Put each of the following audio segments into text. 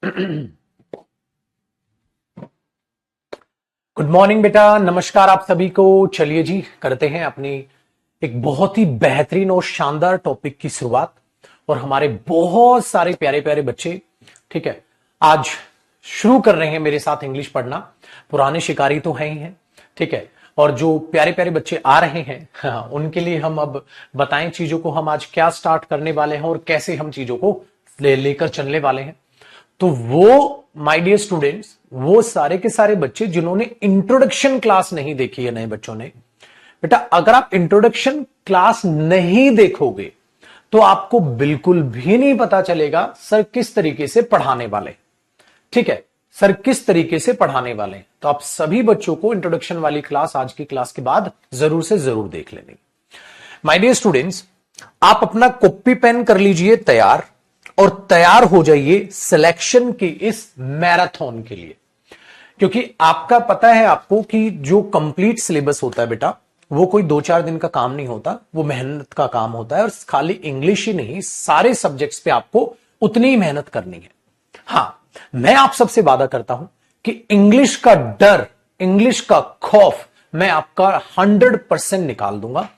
Good morning बेटा, नमस्कार आप सभी को। चलिए जी, करते हैं अपनी एक बहुत ही बेहतरीन और शानदार टॉपिक की शुरुआत। और हमारे बहुत सारे प्यारे प्यारे बच्चे, ठीक है, आज शुरू कर रहे हैं मेरे साथ इंग्लिश पढ़ना। पुराने शिकारी तो हैं ही हैं, ठीक है। और जो प्यारे प्यारे बच्चे आ रहे हैं, हाँ, उनके लिए हम अब बताएं चीजों को, हम आज क्या स्टार्ट करने वाले हैं और कैसे हम चीजों को लेकर चलने वाले हैं। तो वो माय डियर स्टूडेंट्स, वो सारे के सारे बच्चे जिन्होंने इंट्रोडक्शन क्लास नहीं देखी है, नए बच्चों ने, बेटा अगर आप इंट्रोडक्शन क्लास नहीं देखोगे तो आपको बिल्कुल भी नहीं पता चलेगा सर किस तरीके से पढ़ाने वाले, ठीक है, सर किस तरीके से पढ़ाने वाले हैं। तो आप सभी बच्चों को इंट्रोडक्शन वाली क्लास आज की क्लास के बाद जरूर से जरूर देख लेनी। माय डियर स्टूडेंट्स, आप अपना कॉपी पेन कर लीजिए तैयार और तैयार हो जाइए सिलेक्शन की इस मैराथन के लिए। क्योंकि आपका पता है आपको कि जो कंप्लीट सिलेबस होता है बेटा, वो कोई 2-4 दिन का काम नहीं होता, वो मेहनत का काम होता है। और खाली इंग्लिश ही नहीं, सारे सब्जेक्ट्स पे आपको उतनी ही मेहनत करनी है। हां, मैं आप सबसे वादा करता हूं कि इंग्लिश का डर, इंग्लिश का खौफ मैं आपका 100% निकाल दूंगा।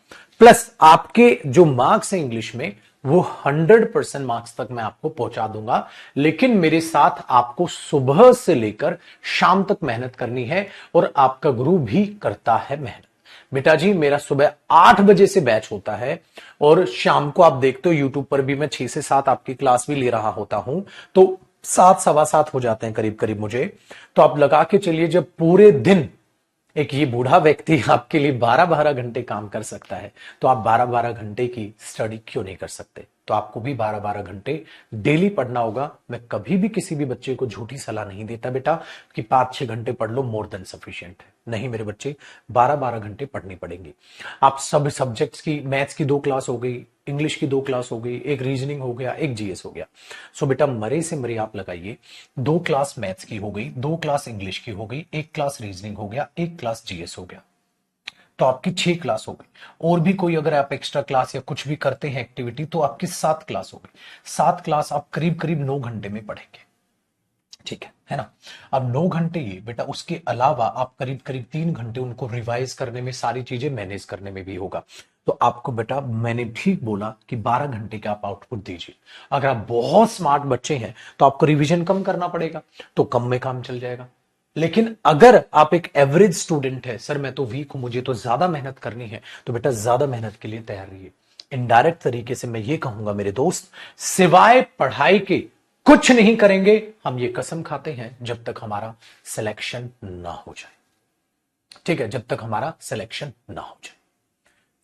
प्लस आपके जो मार्क्स हैं इंग्लिश में, वो 100% मार्क्स तक मैं आपको पहुंचा दूंगा। लेकिन मेरे साथ आपको सुबह से लेकर शाम तक मेहनत करनी है और आपका गुरु भी करता है मेहनत। बेटा जी, मेरा सुबह 8 बजे से बैच होता है और शाम को आप देखते हो यूट्यूब पर भी मैं 6 से 7 आपकी क्लास भी ले रहा होता हूं। तो 7, सवा 7 हो जाते हैं करीब करीब मुझे। तो आप लगा के चलिए, जब पूरे दिन एक ये बूढ़ा व्यक्ति आपके लिए 12-12 घंटे काम कर सकता है, तो आप 12-12 घंटे की स्टडी क्यों नहीं कर सकते। तो आपको भी 12-12 घंटे डेली पढ़ना होगा। मैं कभी भी किसी भी बच्चे को झूठी सलाह नहीं देता बेटा कि 5-6 घंटे पढ़ लो, मोर देन सफिशिएंट है। नहीं मेरे बच्चे, 12-12 घंटे पढ़नी पड़ेंगी। आप सब सब्जेक्ट्स की, मैथ्स की 2 क्लास हो गई, इंग्लिश की 2 क्लास हो गई, एक रीजनिंग हो गया, एक जीएस हो गया। सो बेटा मरे से मरे आप लगाइए, 2 क्लास मैथ्स की हो गई, 2 क्लास इंग्लिश की हो गई, 1 क्लास रीजनिंग हो गया, 1 क्लास जीएस हो गया। तो आपकी 6 क्लास हो गई। और भी कोई अगर आप एक्स्ट्रा क्लास या कुछ भी करते हैं एक्टिविटी, तो आपकी 7 क्लास हो गई। 7 क्लास आप करीब करीब 9 घंटे में पढ़ेंगे, ठीक है ना। अब 9 घंटे ये बेटा, उसके अलावा आप करीब करीब 3 घंटे उनको रिवाइज करने में, सारी चीजें मैनेज करने में भी होगा। तो आपको बेटा मैंने ठीक बोला कि 12 घंटे का आप आउटपुट दीजिए। अगर आप बहुत स्मार्ट बच्चे हैं तो आपको रिवीजन कम करना पड़ेगा, तो कम में काम चल जाएगा। लेकिन अगर आप एक एवरेज स्टूडेंट है, सर मैं तो वीक हूं, मुझे तो ज्यादा मेहनत करनी है, तो बेटा ज्यादा मेहनत के लिए तैयार रहिए। इनडायरेक्ट तरीके से मैं ये कहूंगा मेरे दोस्त, सिवाय पढ़ाई के कुछ नहीं करेंगे। हम ये कसम खाते हैं जब तक हमारा सिलेक्शन ना हो जाए, ठीक है, जब तक हमारा सिलेक्शन ना हो जाए,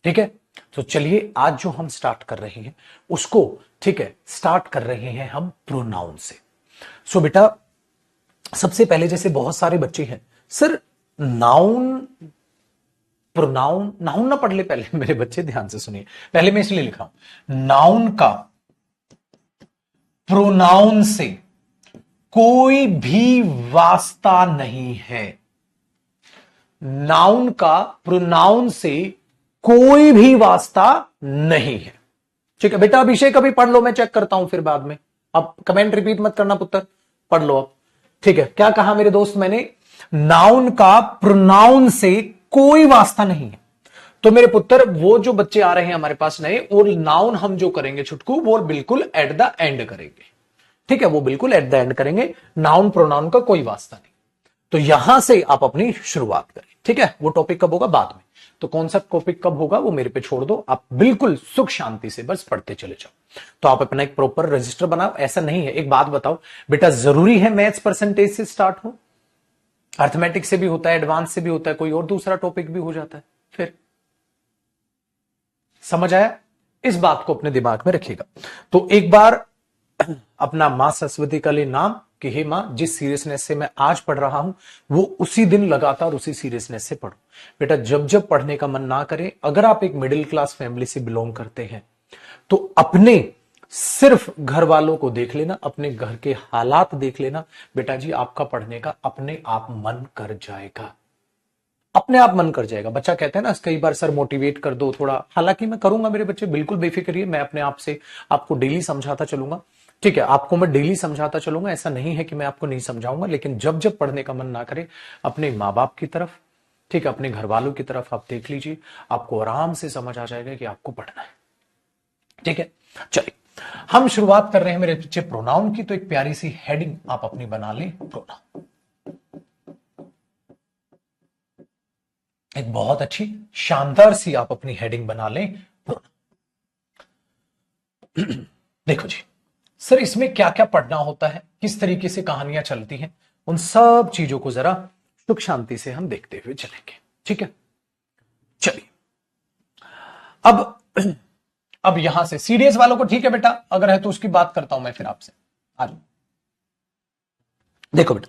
ठीक है। तो चलिए आज जो हम स्टार्ट कर रहे हैं उसको, ठीक है, स्टार्ट कर रहे हैं हम प्रोनाउन से। सो बेटा सबसे पहले, जैसे बहुत सारे बच्चे हैं सर नाउन, प्रोनाउन, नाउन ना पढ़ ले पहले मेरे बच्चे ध्यान से सुनिए, पहले मैं इसलिए लिखा हूं, नाउन का प्रोनाउन से कोई भी वास्ता नहीं है। नाउन का प्रोनाउन से कोई भी वास्ता नहीं है, ठीक है बेटा। अभिषेक अभी पढ़ लो, मैं चेक करता हूं फिर बाद में। अब कमेंट रिपीट मत करना पुत्र, पढ़ लो अब, ठीक है। क्या कहा मेरे दोस्त मैंने? नाउन का प्रोनाउन से कोई वास्ता नहीं है। तो मेरे पुत्र, वो जो बच्चे आ रहे हैं हमारे पास नए, और नाउन हम जो करेंगे छुटकू, वो बिल्कुल एट द एंड करेंगे, ठीक है, वो बिल्कुल एट द एंड करेंगे। नाउन प्रोनाउन का कोई वास्ता नहीं। तो यहां से आप अपनी शुरुआत करें, ठीक है। वो टॉपिक कब होगा? बाद में। तो कौन सा टॉपिक कब होगा वो मेरे पे छोड़ दो, आप बिल्कुल सुख शांति से बस पढ़ते चले जाओ। तो आप अपना एक प्रॉपर रजिस्टर बनाओ। ऐसा नहीं है, एक बात बताओ बेटा, जरूरी है मैथ्स परसेंटेज से स्टार्ट हो? अर्थमेटिक से भी होता है, एडवांस से भी होता है, कोई और दूसरा टॉपिक भी हो जाता है। फिर समझ आया? इस बात को अपने दिमाग में रखिएगा। तो एक बार अपना मां सरस्वती का ले नाम कि हे मां, जिस सीरियसनेस से मैं आज पढ़ रहा हूं वो उसी दिन लगातार उसी सीरियसनेस से पढ़ो। बेटा जब जब पढ़ने का मन ना करे, अगर आप एक मिडिल क्लास फैमिली से बिलोंग करते हैं तो अपने सिर्फ घर वालों को देख लेना, अपने घर के हालात देख लेना, बेटा जी आपका पढ़ने का अपने आप मन कर जाएगा, अपने आप मन कर जाएगा। बच्चा कहता है ना कई बार, सर मोटिवेट कर दो थोड़ा, हालांकि मैं करूंगा मेरे बच्चे, बिल्कुल बेफिक्र रहिए, मैं अपने आप से आपको डेली समझाता चलूंगा। ठीक है, आपको मैं डेली समझाता चलूंगा, ऐसा नहीं है कि मैं आपको नहीं समझाऊंगा, लेकिन जब जब पढ़ने का मन ना करे अपने माँ बाप की तरफ, ठीक है, अपने घर वालों की तरफ आप देख लीजिए, आपको आराम से समझ आ जाएगा कि आपको पढ़ना है। ठीक है, चलिए हम शुरुआत कर रहे हैं मेरे बच्चे प्रोनाउन की। तो एक प्यारी सी हेडिंग आप अपनी बना लें, प्रोनाउन। एक बहुत अच्छी शानदार सी आप अपनी हेडिंग बना लें, प्रोनाउन। देखो जी सर, इसमें क्या क्या पढ़ना होता है, किस तरीके से कहानियां चलती हैं, उन सब चीजों को जरा सुख शांति से हम देखते हुए चलेंगे। ठीक है, चलिए अब यहां से सीडीएस वालों को ठीक है बेटा, अगर है तो उसकी बात करता हूं मैं फिर आपसे। आज देखो बेटा,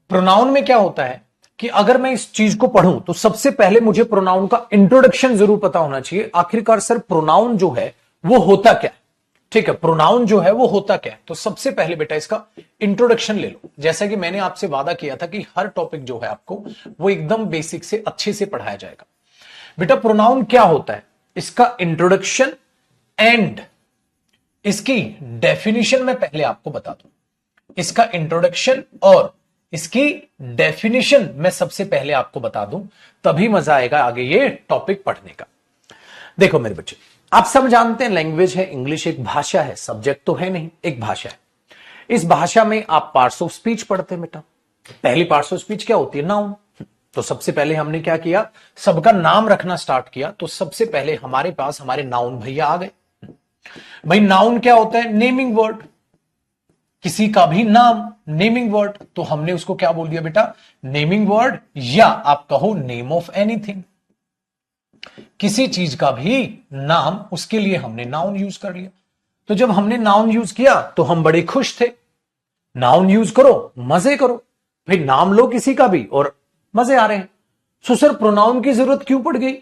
प्रोनाउन में क्या होता है कि अगर मैं इस चीज को पढ़ूं तो सबसे पहले मुझे प्रोनाउन का इंट्रोडक्शन जरूर पता होना चाहिए। आखिरकार सर प्रोनाउन जो है वो होता क्या है, ठीक है, प्रोनाउन जो है वो होता क्या है। तो सबसे पहले बेटा इसका इंट्रोडक्शन ले लो। जैसा कि मैंने आपसे वादा किया था कि हर टॉपिक जो है आपको वो एकदम बेसिक से अच्छे से पढ़ाया जाएगा। बेटा प्रोनाउन क्या होता है, इसका इंट्रोडक्शन एंड इसकी डेफिनेशन मैं पहले आपको बता दूं। इसका इंट्रोडक्शन और इसकी डेफिनेशन मैं सबसे पहले आपको बता दूं, तभी मजा आएगा आगे ये टॉपिक पढ़ने का। देखो मेरे बच्चे, आप सब जानते हैं लैंग्वेज है, इंग्लिश एक भाषा है, सब्जेक्ट तो है नहीं, एक भाषा है। इस भाषा में आप पार्ट्स ऑफ स्पीच पढ़ते हैं बेटा। पहली पार्ट्स ऑफ स्पीच क्या होती है, नाउन। तो सबसे पहले हमने क्या किया, सबका नाम रखना स्टार्ट किया। तो सबसे पहले हमारे पास हमारे नाउन भैया आ गए। भाई नाउन क्या होता है, नेमिंग वर्ड, किसी का भी नाम नेमिंग वर्ड। तो हमने उसको क्या बोल दिया बेटा, नेमिंग वर्ड, या आप कहो नेम ऑफ एनीथिंग। किसी चीज का भी नाम, उसके लिए हमने नाउन यूज कर लिया। तो जब हमने नाउन यूज किया तो हम बड़े खुश थे। नाउन यूज करो, मजे करो, भाई नाम लो किसी का भी और मजे आ रहे हैं। सो सर प्रोनाउन की जरूरत क्यों पड़ गई,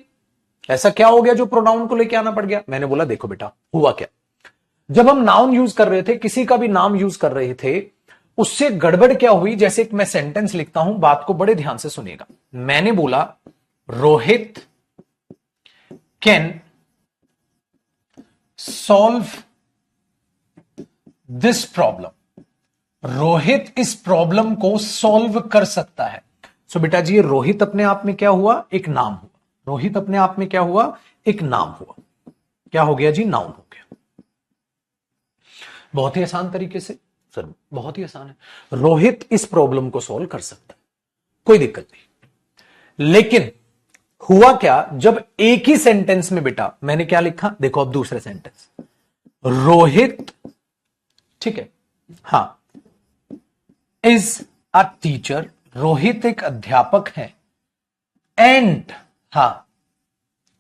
ऐसा क्या हो गया जो प्रोनाउन को लेके आना पड़ गया। मैंने बोला देखो बेटा हुआ क्या, जब हम नाउन यूज कर रहे थे, किसी का भी नाम यूज कर रहे थे, उससे गड़बड़ क्या हुई। जैसे एक मैं सेंटेंस लिखता हूं, बात को बड़े ध्यान से सुनिएगा। मैंने बोला Rohit can solve this problem. Rohit इस प्रॉब्लम को सॉल्व कर सकता है। सो बेटा जी रोहित अपने आप में क्या हुआ, एक नाम हुआ। रोहित अपने आप में क्या हुआ, एक नाम हुआ। क्या हो गया जी, नाउन हो गया। बहुत ही आसान तरीके से सर, बहुत ही आसान है। रोहित इस प्रॉब्लम को सॉल्व कर सकता है, कोई दिक्कत नहीं। लेकिन हुआ क्या, जब एक ही सेंटेंस में बेटा मैंने क्या लिखा, देखो अब दूसरे सेंटेंस, रोहित, ठीक है, हां, इज अ टीचर, रोहित एक अध्यापक है, एंड, हां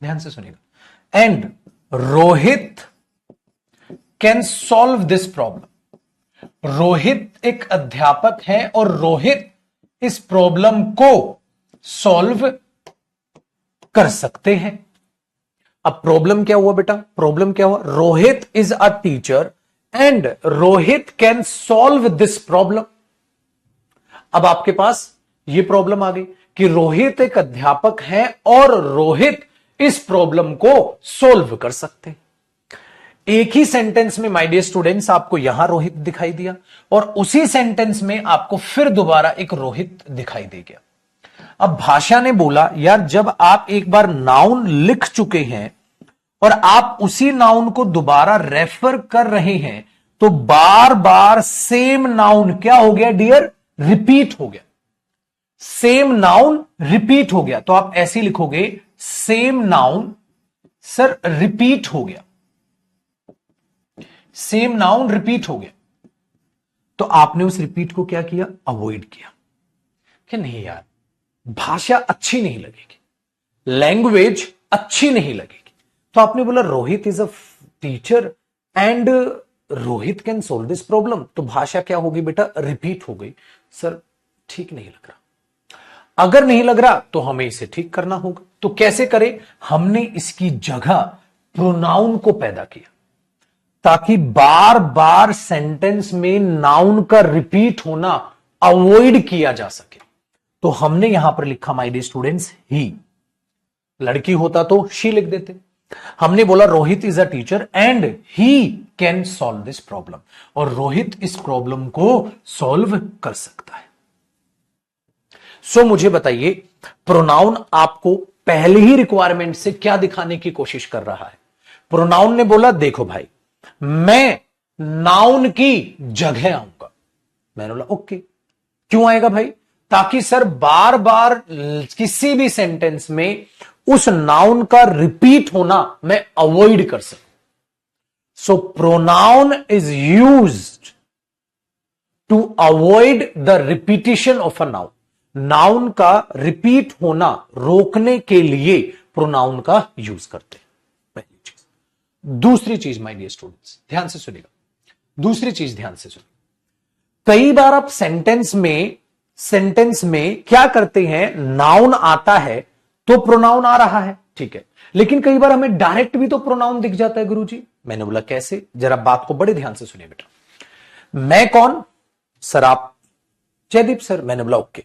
ध्यान से सुनिएगा, and Rohit can solve this problem. Rohit एक अध्यापक है और रोहित इस प्रॉब्लम को सॉल्व कर सकते हैं। अब प्रॉब्लम क्या हुआ बेटा, प्रॉब्लम क्या हुआ, Rohit is a teacher and Rohit can solve this problem. अब आपके पास ये प्रॉब्लम आ गई कि रोहित एक अध्यापक है और रोहित इस प्रॉब्लम को सॉल्व कर सकते हैं। एक ही सेंटेंस में माय डियर स्टूडेंट्स आपको यहां रोहित दिखाई दिया और उसी सेंटेंस में आपको फिर दोबारा एक रोहित दिखाई दे गया। अब भाषा ने बोला यार जब आप एक बार नाउन लिख चुके हैं और आप उसी नाउन को दोबारा रेफर कर रहे हैं तो बार बार सेम नाउन क्या हो गया डियर, रिपीट हो गया। सेम नाउन रिपीट हो गया। तो आप ऐसे लिखोगे सेम नाउन सर रिपीट हो गया, सेम नाउन रिपीट हो गया। तो आपने उस रिपीट को क्या किया, अवॉइड किया कि नहीं यार भाषा अच्छी नहीं लगेगी, लैंग्वेज अच्छी नहीं लगेगी। तो आपने बोला Rohit is a teacher and Rohit can solve this problem. तो भाषा क्या होगी बेटा, रिपीट हो गई। सर ठीक नहीं लग रहा, अगर नहीं लग रहा तो हमें इसे ठीक करना होगा। तो कैसे करें, हमने इसकी जगह प्रोनाउन को पैदा किया ताकि बार बार सेंटेंस में नाउन का रिपीट होना अवॉइड किया जा सके। तो हमने यहां पर लिखा माय डियर स्टूडेंट्स ही, लड़की होता तो शी लिख देते। हमने बोला Rohit is a teacher and he can solve this problem, और रोहित इस प्रॉब्लम को सॉल्व कर सकता है। सो मुझे बताइए, प्रोनाउन आपको पहले ही रिक्वायरमेंट से क्या दिखाने की कोशिश कर रहा है? प्रोनाउन ने बोला देखो भाई, मैं नाउन की जगह आऊंगा। मैंने बोला ओके, क्यों आएगा भाई? ताकि सर बार बार किसी भी सेंटेंस में उस नाउन का रिपीट होना मैं अवॉइड कर सकूं। So pronoun is used to avoid the repetition of a noun. Noun का रिपीट होना रोकने के लिए प्रोनाउन का यूज करते हैं, पहली चीज। दूसरी चीज माय डियर स्टूडेंट्स, ध्यान से सुनिएगा, दूसरी चीज ध्यान से सुनिए। कई बार आप सेंटेंस में क्या करते हैं, नाउन आता है तो प्रोनाउन आ रहा है, ठीक है, लेकिन कई बार हमें डायरेक्ट भी तो प्रोनाउन दिख जाता है गुरुजी। मैंने बोला कैसे? जरा बात को बड़े ध्यान से सुनिए बेटा। मैं कौन? सर आप जयदीप सर। मैंने बोला ओके,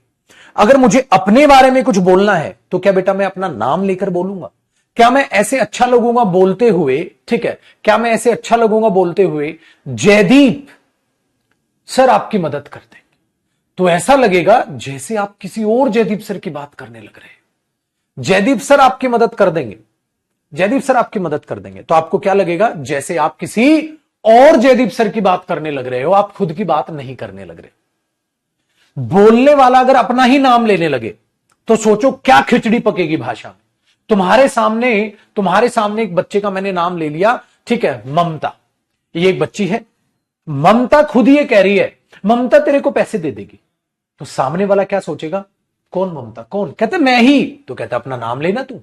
अगर मुझे अपने बारे में कुछ बोलना है तो क्या बेटा मैं अपना नाम लेकर बोलूंगा? क्या मैं ऐसे अच्छा लगूंगा बोलते हुए, ठीक है, क्या मैं ऐसे अच्छा लगूंगा बोलते हुए जयदीप सर आपकी मदद कर देंगे? तो ऐसा लगेगा जैसे आप किसी और जयदीप सर की बात करने लग रहे हैं। जयदीप सर आपकी मदद कर देंगे, जयदीप सर आपकी मदद कर देंगे, तो आपको क्या लगेगा? जैसे आप किसी और जयदीप सर की बात करने लग रहे हो, आप खुद की बात नहीं करने लग रहे। बोलने वाला अगर अपना ही नाम लेने लगे तो सोचो क्या खिचड़ी पकेगी भाषा में। तुम्हारे सामने एक बच्चे का मैंने नाम ले लिया, ठीक है, ममता। ये एक बच्ची है, ममता खुद ये कह रही है ममता तेरे को पैसे दे देगी, तो सामने वाला क्या सोचेगा? कौन ममता? कौन? कहते मैं ही। तो कहता अपना नाम लेना तू।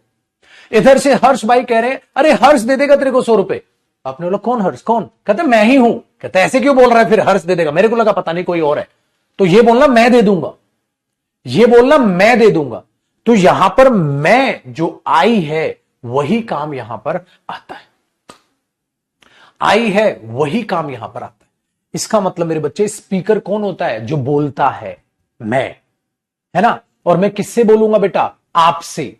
इधर से हर्ष भाई कह रहे हैं अरे हर्ष दे देगा तेरे को 100 रुपए। आपने बोला कौन हर्ष? कौन? कहते मैं ही हूं। कहते ऐसे क्यों बोल रहा है फिर हर्ष दे देगा? मेरे को लगा पता नहीं कोई और है। तो ये बोलना मैं दे दूंगा, ये बोलना मैं दे दूंगा। तो यहां पर मैं जो आई है वही काम यहां पर आता है, आई है वही काम यहां पर आता है। इसका मतलब मेरे बच्चे, स्पीकर कौन होता है? जो बोलता है, मैं, है ना। और मैं किससे बोलूंगा बेटा? आपसे।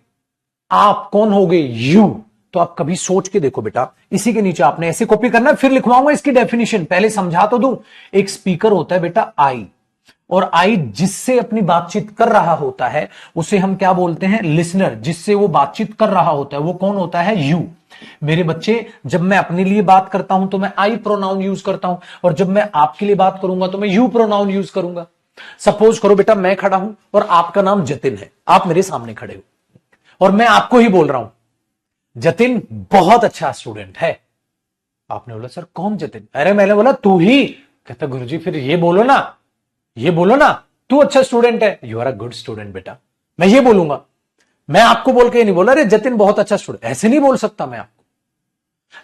आप कौन हो गए? यू। तो आप कभी सोच के देखो बेटा, इसी के नीचे आपने ऐसे कॉपी करना है, फिर लिखवाऊंगा इसकी डेफिनेशन, पहले समझा तो दूं। एक स्पीकर होता है बेटा आई, और आई जिससे अपनी बातचीत कर रहा होता है उसे हम क्या बोलते हैं? लिसनर। जिससे वो बातचीत कर रहा होता है वो कौन होता है? यू। मेरे बच्चे, जब मैं अपने लिए बात करता हूं तो मैं आई प्रोनाउन यूज करता हूं, और जब मैं आपके लिए बात करूंगा तो मैं यू प्रोनाउन यूज करूंगा। सपोज करो बेटा मैं खड़ा हूं और आपका नाम जतिन है, आप मेरे सामने खड़े हो और मैं आपको ही बोल रहा हूं जतिन बहुत अच्छा स्टूडेंट है। आपने बोला सर कौन जतिन? अरे मैंने बोला तू ही। कहता गुरुजी फिर ये बोलो ना, ये बोलो ना तू अच्छा स्टूडेंट है, you are a good student बेटा। मैं ये बोलूंगा, मैं आपको बोल के नहीं बोला अरे जतिन बहुत अच्छा स्टूडेंट, ऐसे नहीं बोल सकता मैं आपको।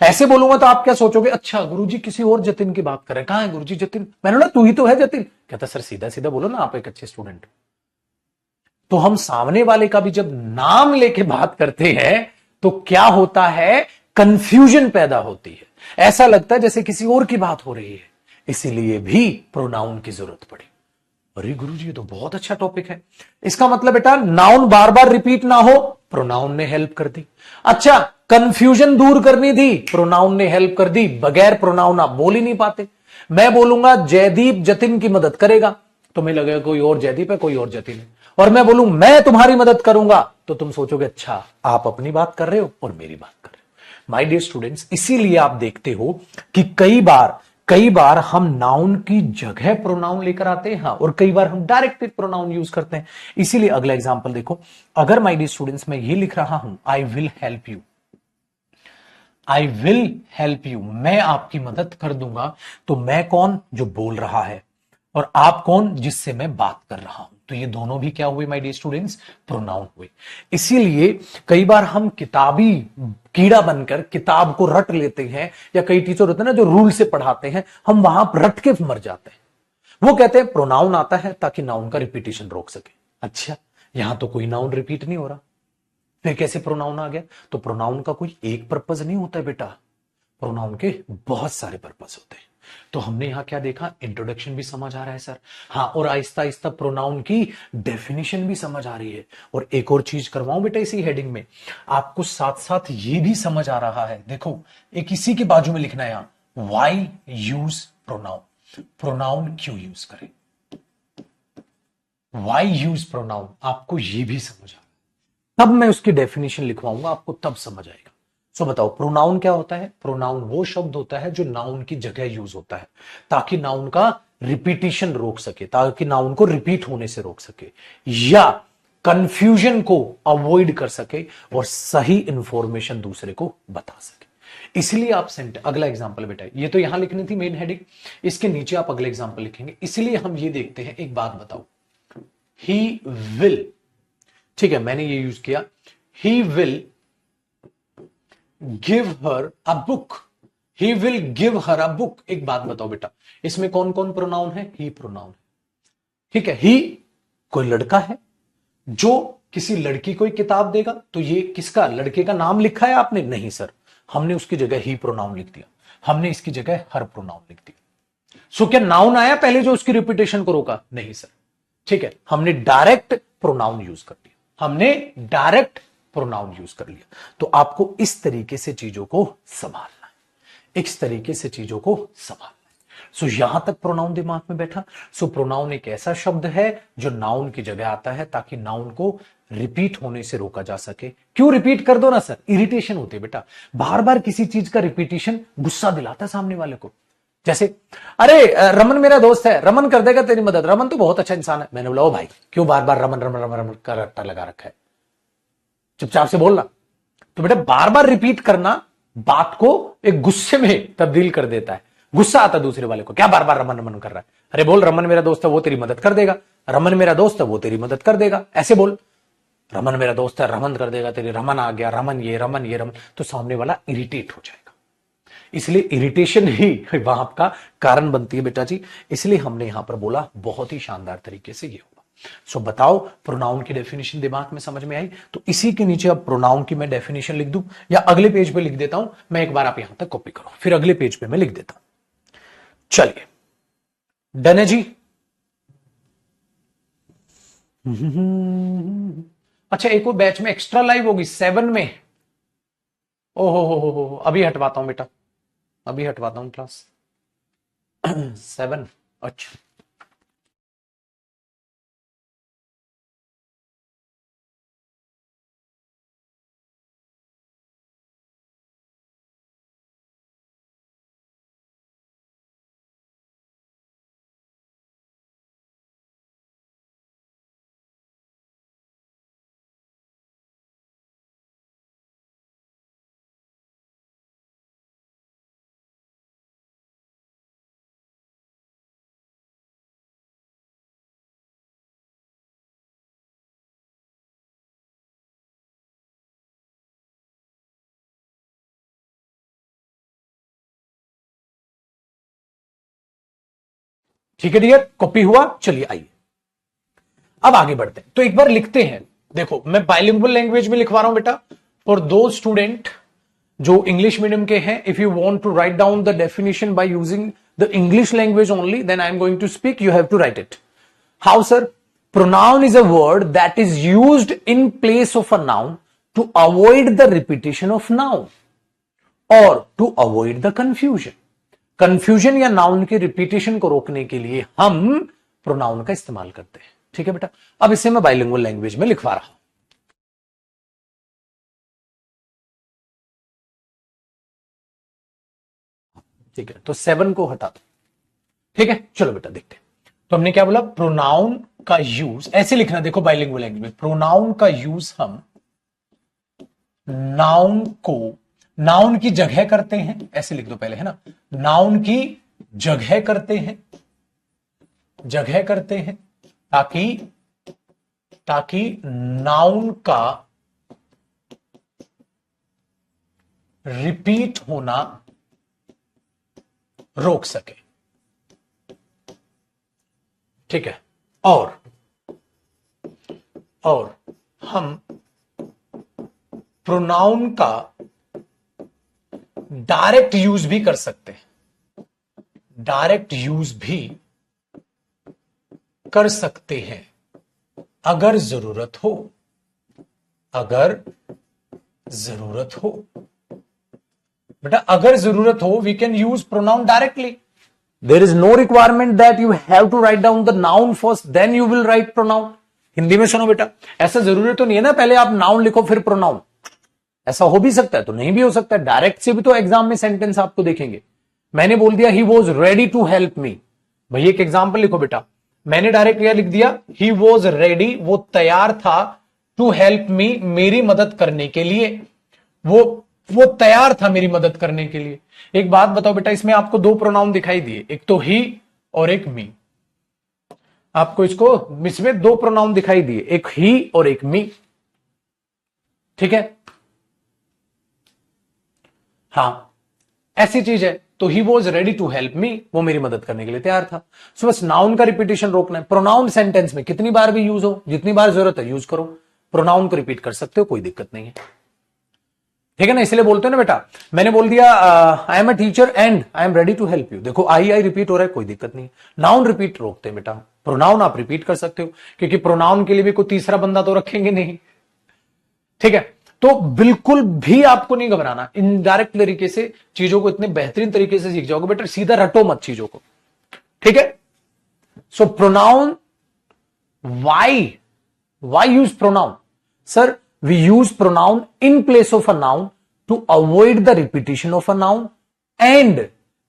ऐसे बोलूंगा तो आप क्या सोचोगे? अच्छा गुरुजी किसी और जतिन की बात कर रहे हैं, कहां है गुरुजी जतिन? मैंने बोला तू ही तो है जतिन। कहता सर सीधा सीधा बोलो ना आप एक अच्छे स्टूडेंट। तो हम सामने वाले का भी जब नाम लेके बात करते हैं तो क्या होता है? कंफ्यूजन पैदा होती है, ऐसा लगता है जैसे किसी और की बात हो रही है। इसीलिए भी प्रोनाउन की जरूरत पड़ी। अरे गुरुजी ये तो बहुत अच्छा टॉपिक है। इसका मतलब बेटा नाउन बार बार रिपीट ना हो, प्रोनाउन ने हेल्प कर दी। अच्छा कंफ्यूजन दूर करनी थी, प्रोनाउन ने हेल्प कर दी। बगैर प्रोनाउन आप बोल ही नहीं पाते। मैं बोलूंगा जयदीप जतिन की मदद करेगा, तुम्हें लगेगा कोई और जयदीप है कोई और जतिन है। और मैं बोलूं मैं तुम्हारी मदद करूंगा तो तुम सोचोगे अच्छा आप अपनी बात कर रहे हो और मेरी बात कर रहे हो। माय डियर स्टूडेंट्स, इसीलिए आप देखते हो कि कई बार हम नाउन की जगह प्रोनाउन लेकर आते हैं, हाँ, और कई बार हम डायरेक्ट प्रोनाउन यूज करते हैं। इसीलिए अगला एग्जांपल देखो, अगर माय डियर स्टूडेंट्स मैं ये लिख रहा हूं I will help you, I will help you, मैं आपकी मदद कर दूंगा, तो मैं कौन? जो बोल रहा है, और आप कौन? जिससे मैं बात कर रहा हूं। तो ये दोनों भी क्या हुए माय डियर स्टूडेंट्स? प्रोनाउन हुए। इसीलिए कई बार हम किताबी कीड़ा बनकर किताब को रट लेते हैं, या कई टीचर होते हैं ना जो रूल से पढ़ाते हैं, हम वहां रट के मर जाते हैं। वो कहते हैं प्रोनाउन आता है ताकि नाउन का रिपीटेशन रोक सके। अच्छा यहां तो कोई नाउन रिपीट नहीं हो रहा, फिर कैसे प्रोनाउन आ गया? तो प्रोनाउन का कोई एक पर्पज नहीं होता है बेटा, प्रोनाउन के बहुत सारे पर्पस होते हैं। तो हमने यहां क्या देखा? इंट्रोडक्शन भी समझ आ रहा है सर, हाँ, और आहिस्ता आहिस्ता प्रोनाउन की डेफिनेशन भी समझ आ रही है। और एक और चीज करवाऊं बेटा इसी हेडिंग में, आपको साथ साथ ये भी समझ आ रहा है, देखो एक इसी के बाजू में लिखना है यहां, वाई यूज प्रोनाउन, प्रोनाउन क्यों यूज करें, वाई यूज प्रोनाउन, आपको ये भी समझ आ, तब मैं उसकी डेफिनेशन लिखवाऊंगा, आपको तब समझ आएगा। सो बताओ प्रोनाउन क्या होता है? प्रोनाउन वो शब्द होता है जो नाउन की जगह यूज होता है ताकि नाउन का रिपीटिशन रोक सके, ताकि नाउन को रिपीट होने से रोक सके, या कंफ्यूजन को अवॉइड कर सके और सही इंफॉर्मेशन दूसरे को बता सके। इसलिए आप अगला एग्जांपल बेटा, ये तो यहां लिखनी थी मेन हेडिंग, इसके नीचे आप अगले एग्जांपल लिखेंगे। इसलिए हम ये देखते हैं, एक बात बताओ, ही विल, ठीक है मैंने ये यूज किया, he will give her a book, he will give her a book. एक बात बताओ बेटा, इसमें कौन कौन प्रोनाउन है? ही प्रोनाउन है, ठीक है। ही कोई लड़का है जो किसी लड़की को किताब देगा, तो ये किसका, लड़के का नाम लिखा है आपने? नहीं सर, हमने उसकी जगह ही प्रोनाउन लिख दिया, हमने इसकी जगह हर प्रोनाउन लिख दिया। सो क्या नाउन आया पहले जो उसकी रिपीटेशन को रोका? नहीं सर, ठीक है, हमने डायरेक्ट प्रोनाउन यूज कर लिया, हमने डायरेक्ट प्रोनाउन यूज कर लिया। तो आपको इस तरीके से चीजों को संभालना है, इस तरीके से चीजों को संभालना है। सो यहां तक प्रोनाउन दिमाग में बैठा। सो प्रोनाउन एक ऐसा शब्द है जो नाउन की जगह आता है ताकि नाउन को रिपीट होने से रोका जा सके। क्यों रिपीट कर दो ना सर, इरिटेशन होती है बेटा, बार बार किसी चीज का रिपीटेशन गुस्सा दिलाता है सामने वाले को। जैसे अरे रमन मेरा दोस्त है, रमन कर देगा तेरी मदद, रमन तो बहुत अच्छा इंसान है। मैंने बोला ओ भाई क्यों बार बार रमन रमन रमन रमन का रट्टा लगा रखा है, चुपचाप से बोलना। तो बेटा बार बार रिपीट करना बात को एक गुस्से में तब्दील कर देता है, गुस्सा आता दूसरे वाले को, क्या बार बार रमन रमन कर रहा है, अरे बोल रमन मेरा दोस्त है वो तेरी मदद कर देगा, रमन मेरा दोस्त है वो तेरी मदद कर देगा, ऐसे बोल, रमन मेरा दोस्त है रमन कर देगा तेरी, रमन आ गया, रमन ये रमन ये रमन, तो सामने वाला इरिटेट हो जाएगा। इसलिए इरिटेशन ही वहां का कारण बनती है बेटा जी, इसलिए हमने यहां पर बोला बहुत ही शानदार तरीके से ये होगा। सो बताओ प्रोनाउन की डेफिनेशन दिमाग में समझ में आई? तो इसी के नीचे अब प्रोनाउन की मैं डेफिनेशन लिख दूं या अगले पेज पे लिख देता हूं, मैं एक बार आप यहां तक कॉपी करो फिर अगले पेज पे मैं लिख देता हूं। चलिए डन है जी। अच्छा एक और बैच में एक्स्ट्रा लाइव होगी 7 में, ओहो हो, अभी हटवाता हूं बेटा, अभी हटवाता हूं क्लास 7। अच्छा ठीक है डियर, कॉपी हुआ, चलिए आइए अब आगे बढ़ते हैं। तो एक बार लिखते हैं, देखो मैं बाइलिंगुअल लैंग्वेज में लिखवा रहा हूं बेटा, फॉर दो स्टूडेंट जो इंग्लिश मीडियम के हैं, if you want to write down the definition by using the English language only, then I am going to speak, you have to write it. How sir? Pronoun is a word that is used in place of a noun to avoid the repetition of noun और to avoid the confusion. Confusion या noun के repetition को रोकने के लिए हम pronoun का इस्तेमाल करते हैं। ठीक है बेटा, अब इसे मैं बाइलिंगुअल लैंग्वेज में लिखवा रहा हूं। ठीक है, तो 7 को हटा दो। ठीक है, चलो बेटा देखते हैं। तो हमने क्या बोला, प्रोनाउन का यूज ऐसे लिखना, देखो बाइलिंगुअल लैंग्वेज में प्रोनाउन का यूज हम नाउन को, नाउन की जगह करते हैं, ऐसे लिख दो पहले, है ना, नाउन की जगह करते हैं, जगह करते हैं ताकि ताकि नाउन का रिपीट होना रोक सके। ठीक है, और हम प्रोनाउन का डायरेक्ट यूज भी कर सकते हैं, डायरेक्ट यूज भी कर सकते हैं अगर जरूरत हो, अगर जरूरत हो। बेटा अगर जरूरत हो we can use pronoun directly. There is no requirement that you have to write down the noun first then you will write pronoun. Hindi में सुनो बेटा, ऐसा जरूरी तो नहीं है ना पहले आप नाउन लिखो फिर प्रोनाउन. ऐसा हो भी सकता है तो नहीं भी हो सकता है. डायरेक्ट से भी तो एग्जाम में सेंटेंस आपको देखेंगे. मैंने बोल दिया he was ready to help me. भाई एक एग्जाम्पल लिखो बेटा. मैंने डायरेक्ट यह लिख दिया ही वॉज रेडी, वो तैयार था, टू हेल्प मी, मेरी मदद करने के लिए. वो तैयार था मेरी मदद करने के लिए. एक बात बताओ बेटा, इसमें आपको दो प्रोनाउन दिखाई दिए, एक तो ही और एक मी. आपको इसमें दो प्रोनाउन दिखाई दिए, एक ही और एक मी. ठीक है, हां ऐसी चीज है. तो he was ready to help me, वो मेरी मदद करने के लिए तैयार था. सो बस नाउन का रिपीटेशन रोकना है. प्रोनाउन सेंटेंस में कितनी बार भी यूज हो, जितनी बार जरूरत है यूज करो. प्रोनाउन को रिपीट कर सकते हो, कोई दिक्कत नहीं है. ठीक है ना, इसलिए बोलते हो ना बेटा. मैंने बोल दिया I am a teacher and I am ready to help you. देखो आई रिपीट हो रहा है, कोई दिक्कत नहीं है. नाउन रिपीट रोकते हैं बेटा. प्रोनाउन आप रिपीट कर सकते हो, क्योंकि प्रोनाउन के लिए भी कोई तीसरा बंदा तो रखेंगे नहीं. ठीक है, तो बिल्कुल भी आपको नहीं घबराना. इनडायरेक्ट तरीके से चीजों को इतने बेहतरीन तरीके से सीख जाओगे बेटा, सीधा रटो मत चीजों को. ठीक है, so pronoun, why use pronoun? Sir we use pronoun in place of a noun to avoid the repetition of a noun and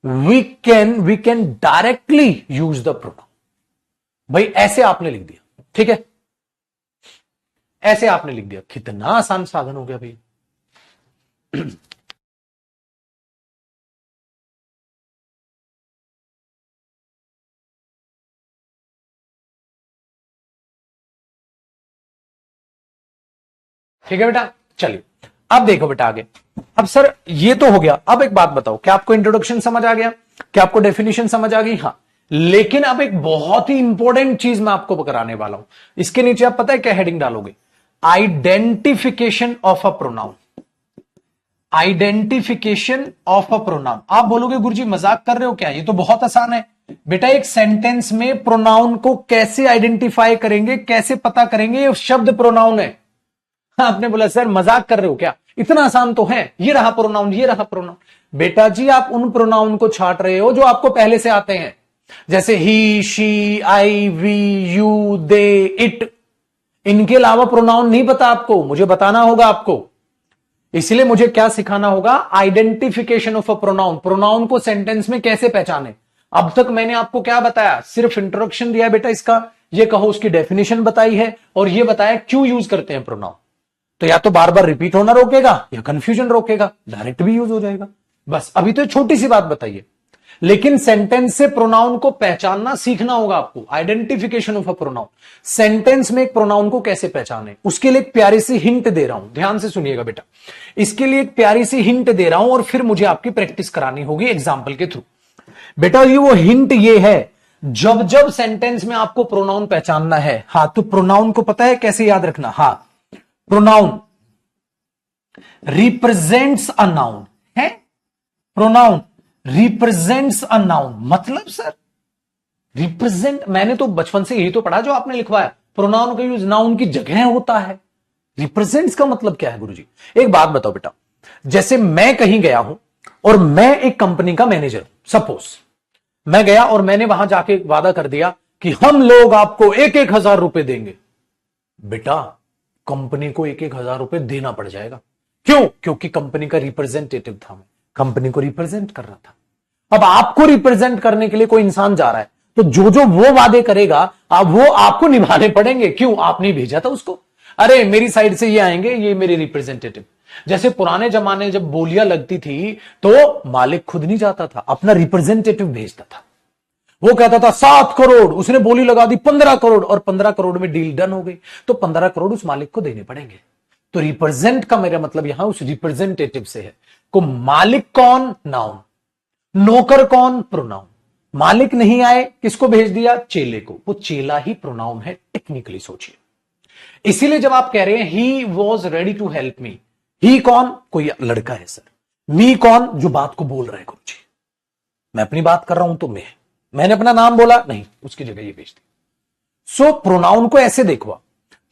we can directly use the pronoun. भाई ऐसे आपने लिख दिया. ठीक है, ऐसे आपने लिख दिया. कितना आसान साधन हो गया भाई. ठीक है बेटा, चलिए अब देखो बेटा आगे. अब सर ये तो हो गया. अब एक बात बताओ, क्या आपको इंट्रोडक्शन समझ आ गया? क्या आपको डेफिनेशन समझ आ गई? हाँ. लेकिन अब एक बहुत ही इंपॉर्टेंट चीज मैं आपको कराने वाला हूं. इसके नीचे आप पता है क्या हेडिंग डालोगे? Identification of a pronoun. Identification of a pronoun. आप बोलोगे गुरुजी मजाक कर रहे हो क्या? ये तो बहुत आसान है बेटा. एक सेंटेंस में प्रोनाउन को कैसे आइडेंटिफाई करेंगे, कैसे पता करेंगे ये शब्द प्रोनाउन है. आपने बोला सर मजाक कर रहे हो क्या? इतना आसान तो है. ये रहा प्रोनाउन, ये रहा प्रोनाउन. बेटा जी आप उन प्रोनाउन को छांट रहे हो जो आपको पहले से आते हैं, जैसे he, she, I, we, you, they, it. इनके अलावा प्रोनाउन नहीं पता आपको, मुझे बताना होगा आपको. इसलिए मुझे क्या सिखाना होगा? Identification of a pronoun. Pronoun को सेंटेंस में कैसे पहचाने. अब तक मैंने आपको क्या बताया? सिर्फ इंट्रोडक्शन दिया बेटा इसका. ये कहो उसकी डेफिनेशन बताई है और ये बताया क्यों यूज करते हैं प्रोनाउन. तो या तो बार बार रिपीट होना रोकेगा या कंफ्यूजन रोकेगा, डायरेक्ट भी यूज हो जाएगा. बस अभी तो छोटी सी बात बताइए, लेकिन सेंटेंस से प्रोनाउन को पहचानना सीखना होगा आपको. Identification of a pronoun. Sentence में एक प्रोनाउन को कैसे पहचाने, उसके लिए एक प्यारी सी हिंट दे रहा हूं. ध्यान से सुनिएगा बेटा. इसके लिए एक प्यारी सी हिंट दे रहा हूं और फिर मुझे आपकी प्रैक्टिस करानी होगी एग्जाम्पल के थ्रू. बेटा ये वो हिंट ये है, जब जब सेंटेंस में आपको प्रोनाउन पहचानना है, हाँ तो प्रोनाउन को पता है कैसे याद रखना. हाँ, प्रोनाउन रिप्रेजेंट्स अ नाउन है. प्रोनाउन रिप्रेजेंट्स अ नाउन मतलब सर रिप्रेजेंट, मैंने तो बचपन से यही तो पढ़ा जो आपने लिखवाया. प्रोनाउन का यूज नाउन की जगह होता है. रिप्रेजेंट्स का मतलब क्या है गुरुजी? एक बात बताओ बेटा, जैसे मैं कहीं गया हूं और मैं एक कंपनी का मैनेजर हूं. सपोज मैं गया और मैंने वहां जाके वादा कर दिया कि हम लोग आपको 1,000 रुपए देंगे. बेटा कंपनी को 1,000 रुपए देना पड़ जाएगा. क्यों? क्योंकि कंपनी का रिप्रेजेंटेटिव था, मैं कंपनी को रिप्रेजेंट कर रहा था. अब आपको रिप्रेजेंट करने के लिए कोई इंसान जा रहा है, तो जो जो वो वादे करेगा अब वो आपको निभाने पड़ेंगे. क्यों? आपने भेजा था उसको. अरे मेरी साइड से ये आएंगे, ये मेरे रिप्रेजेंटेटिव. जैसे पुराने जमाने जब बोलियां लगती थी तो मालिक खुद नहीं जाता था, अपना रिप्रेजेंटेटिव भेजता था. वो कहता था 7 करोड़, उसने बोली लगा दी 15 करोड़ और 15 करोड़ में डील डन हो गई. तो 15 करोड़ उस मालिक को देने पड़ेंगे. तो रिप्रेजेंट का मेरा मतलब यहां उस रिप्रेजेंटेटिव से है. को मालिक कौन? नाउन. नौकर कौन? प्रोनाउन. मालिक नहीं आए, किसको भेज दिया? चेले को. वो चेला ही प्रोनाउन है. टेक्निकली सोचिए. इसीलिए जब आप कह रहे हैं he was ready to help me, he कौन? कोई लड़का है सर. मी कौन? जो बात को बोल रहा है गुरुजी. मैं अपनी बात कर रहा हूं तो मैंने अपना नाम बोला नहीं, उसकी जगह ये भेज दी. सो प्रोनाउन को ऐसे देखो.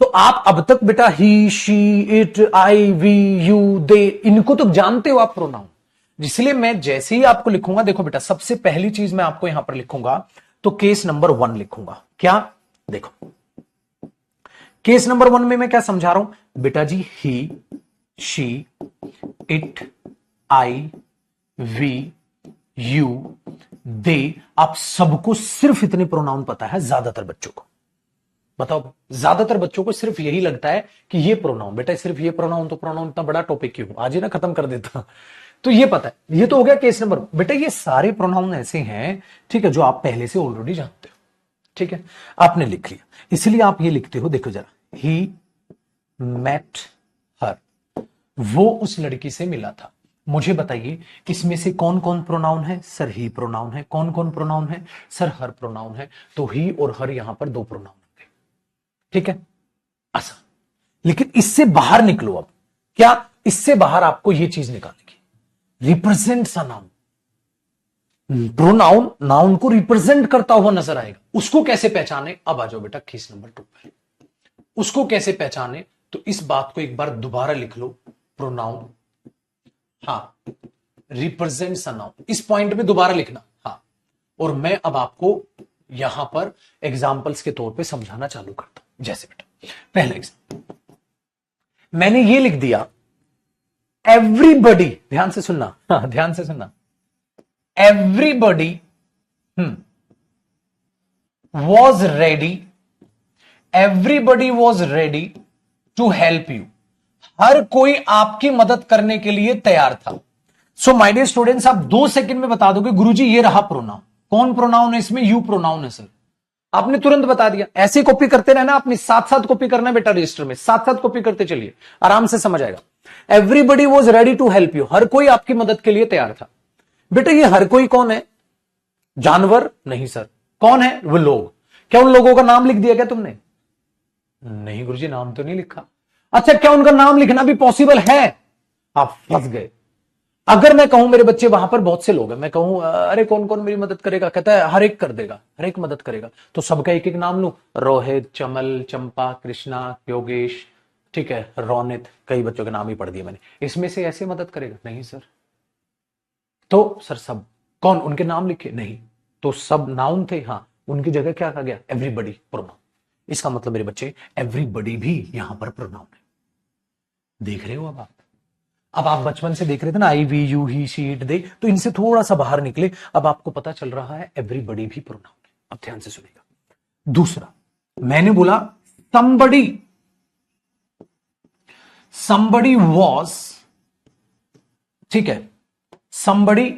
तो आप अब तक बेटा he, she, it, I, we, you, they, इनको तो जानते हो आप प्रोनाउन. इसलिए मैं जैसे ही आपको लिखूंगा, देखो बेटा, सबसे पहली चीज मैं आपको यहां पर लिखूंगा तो केस नंबर 1 लिखूंगा। क्या? देखो, केस नंबर 1 में मैं क्या समझा रहा हूं बेटा जी? He, she, it, I, we, you, they. आप सबको सिर्फ इतने प्रोनाउन पता है, ज्यादातर बच्चों को। बताओ, ज्यादातर बच्चों को सिर्फ यही लगता है कि ये प्रोनाउन, बेटा सिर्फ ये प्रोनाउन, तो प्रोनाउन इतना बड़ा टॉपिक क्यों, आज ही ना खत्म कर देता। तो ये पता है, ये तो हो गया केस नंबर। बेटा ये सारे प्रोनाउन ऐसे हैं, ठीक है, जो आप पहले से ऑलरेडी जानते हो। ठीक है, आपने लिख लिया, इसलिए आप ये लिखते हो, देखो जरा, ही मेट हर, वो उस लड़की से मिला था। मुझे बताइए इसमें से कौन कौन प्रोनाउन है? सर ही प्रोनाउन है। कौन कौन प्रोनाउन है? सर हर प्रोनाउन है। तो ही और हर यहां पर दो प्रोनाउन हो गए। ठीक है, आसान। लेकिन इससे बाहर निकलो अब। क्या? इससे बाहर आपको यह चीज निकालेगी, represent a noun. Pronoun noun को रिप्रेजेंट करता हुआ नजर आएगा, उसको कैसे पहचाने? अब आ जाओ बेटा केस नंबर 2 पर। उसको कैसे पहचाने? तो इस बात को एक बार दोबारा लिख लो, प्रोनाउन, हाँ, रिप्रेजेंट्स अ नाउन। इस पॉइंट में दोबारा लिखना, हाँ। और मैं अब आपको यहां पर एग्जाम्पल्स के तौर पे समझाना चालू करता हूं। जैसे बेटा पहला एग्जाम्पल मैंने ये लिख दिया, एवरीबडी, ध्यान से सुनना, हाँ ध्यान से सुनना, everybody was ready, everybody was ready to help you. हर कोई आपकी मदद करने के लिए तैयार था। सो माय डियर स्टूडेंट्स, आप 2 सेकंड में बता दोगे गुरुजी ये रहा प्रोनाउन। कौन प्रोनाउन है इसमें? यू प्रोनाउन है सर। आपने तुरंत बता दिया। ऐसे कॉपी करते रहना, अपनी साथ साथ कॉपी करना बेटा, रजिस्टर में साथ साथ कॉपी करते चलिए, आराम से समझ आएगा। Everybody was ready to help you, हर कोई आपकी मदद के लिए तैयार था। बेटा ये हर कोई कौन है? जानवर? नहीं सर। कौन है? वो लोग। क्या उन लोगों का नाम लिख दिया क्या तुमने? नहीं गुरुजी, नाम तो नहीं लिखा। अच्छा, क्या उनका नाम लिखना भी पॉसिबल है? आप फंस गए। अगर मैं कहूं मेरे बच्चे वहां पर बहुत से लोग हैं, मैं कहूं अरे कौन कौन मेरी मदद करेगा, कहता है हर एक कर देगा, हर एक मदद करेगा, तो सबका एक एक नाम लूं, रोहित, चमल, चंपा, कृष्णा, योगेश, ठीक है, रोनित, कई बच्चों के नाम ही पढ़ दिए मैंने, इसमें से ऐसे मदद करेगा? नहीं सर। तो सर सब कौन, उनके नाम लिखे? नहीं। तो सब नाउन थे, हाँ, उनकी जगह क्या कहा गया? Everybody pronoun. इसका मतलब मेरे बच्चे एवरीबडी भी यहां पर प्रोनाउन है। देख रहे हो अब आप बचपन से देख रहे थे ना, I, we, you, he, she, it, they, तो इनसे थोड़ा सा बाहर निकले, अब आपको पता चल रहा है एवरीबडी भी प्रोनाउन है। अब ध्यान से सुनिएगा। दूसरा, मैंने बोला somebody, somebody was, ठीक है, somebody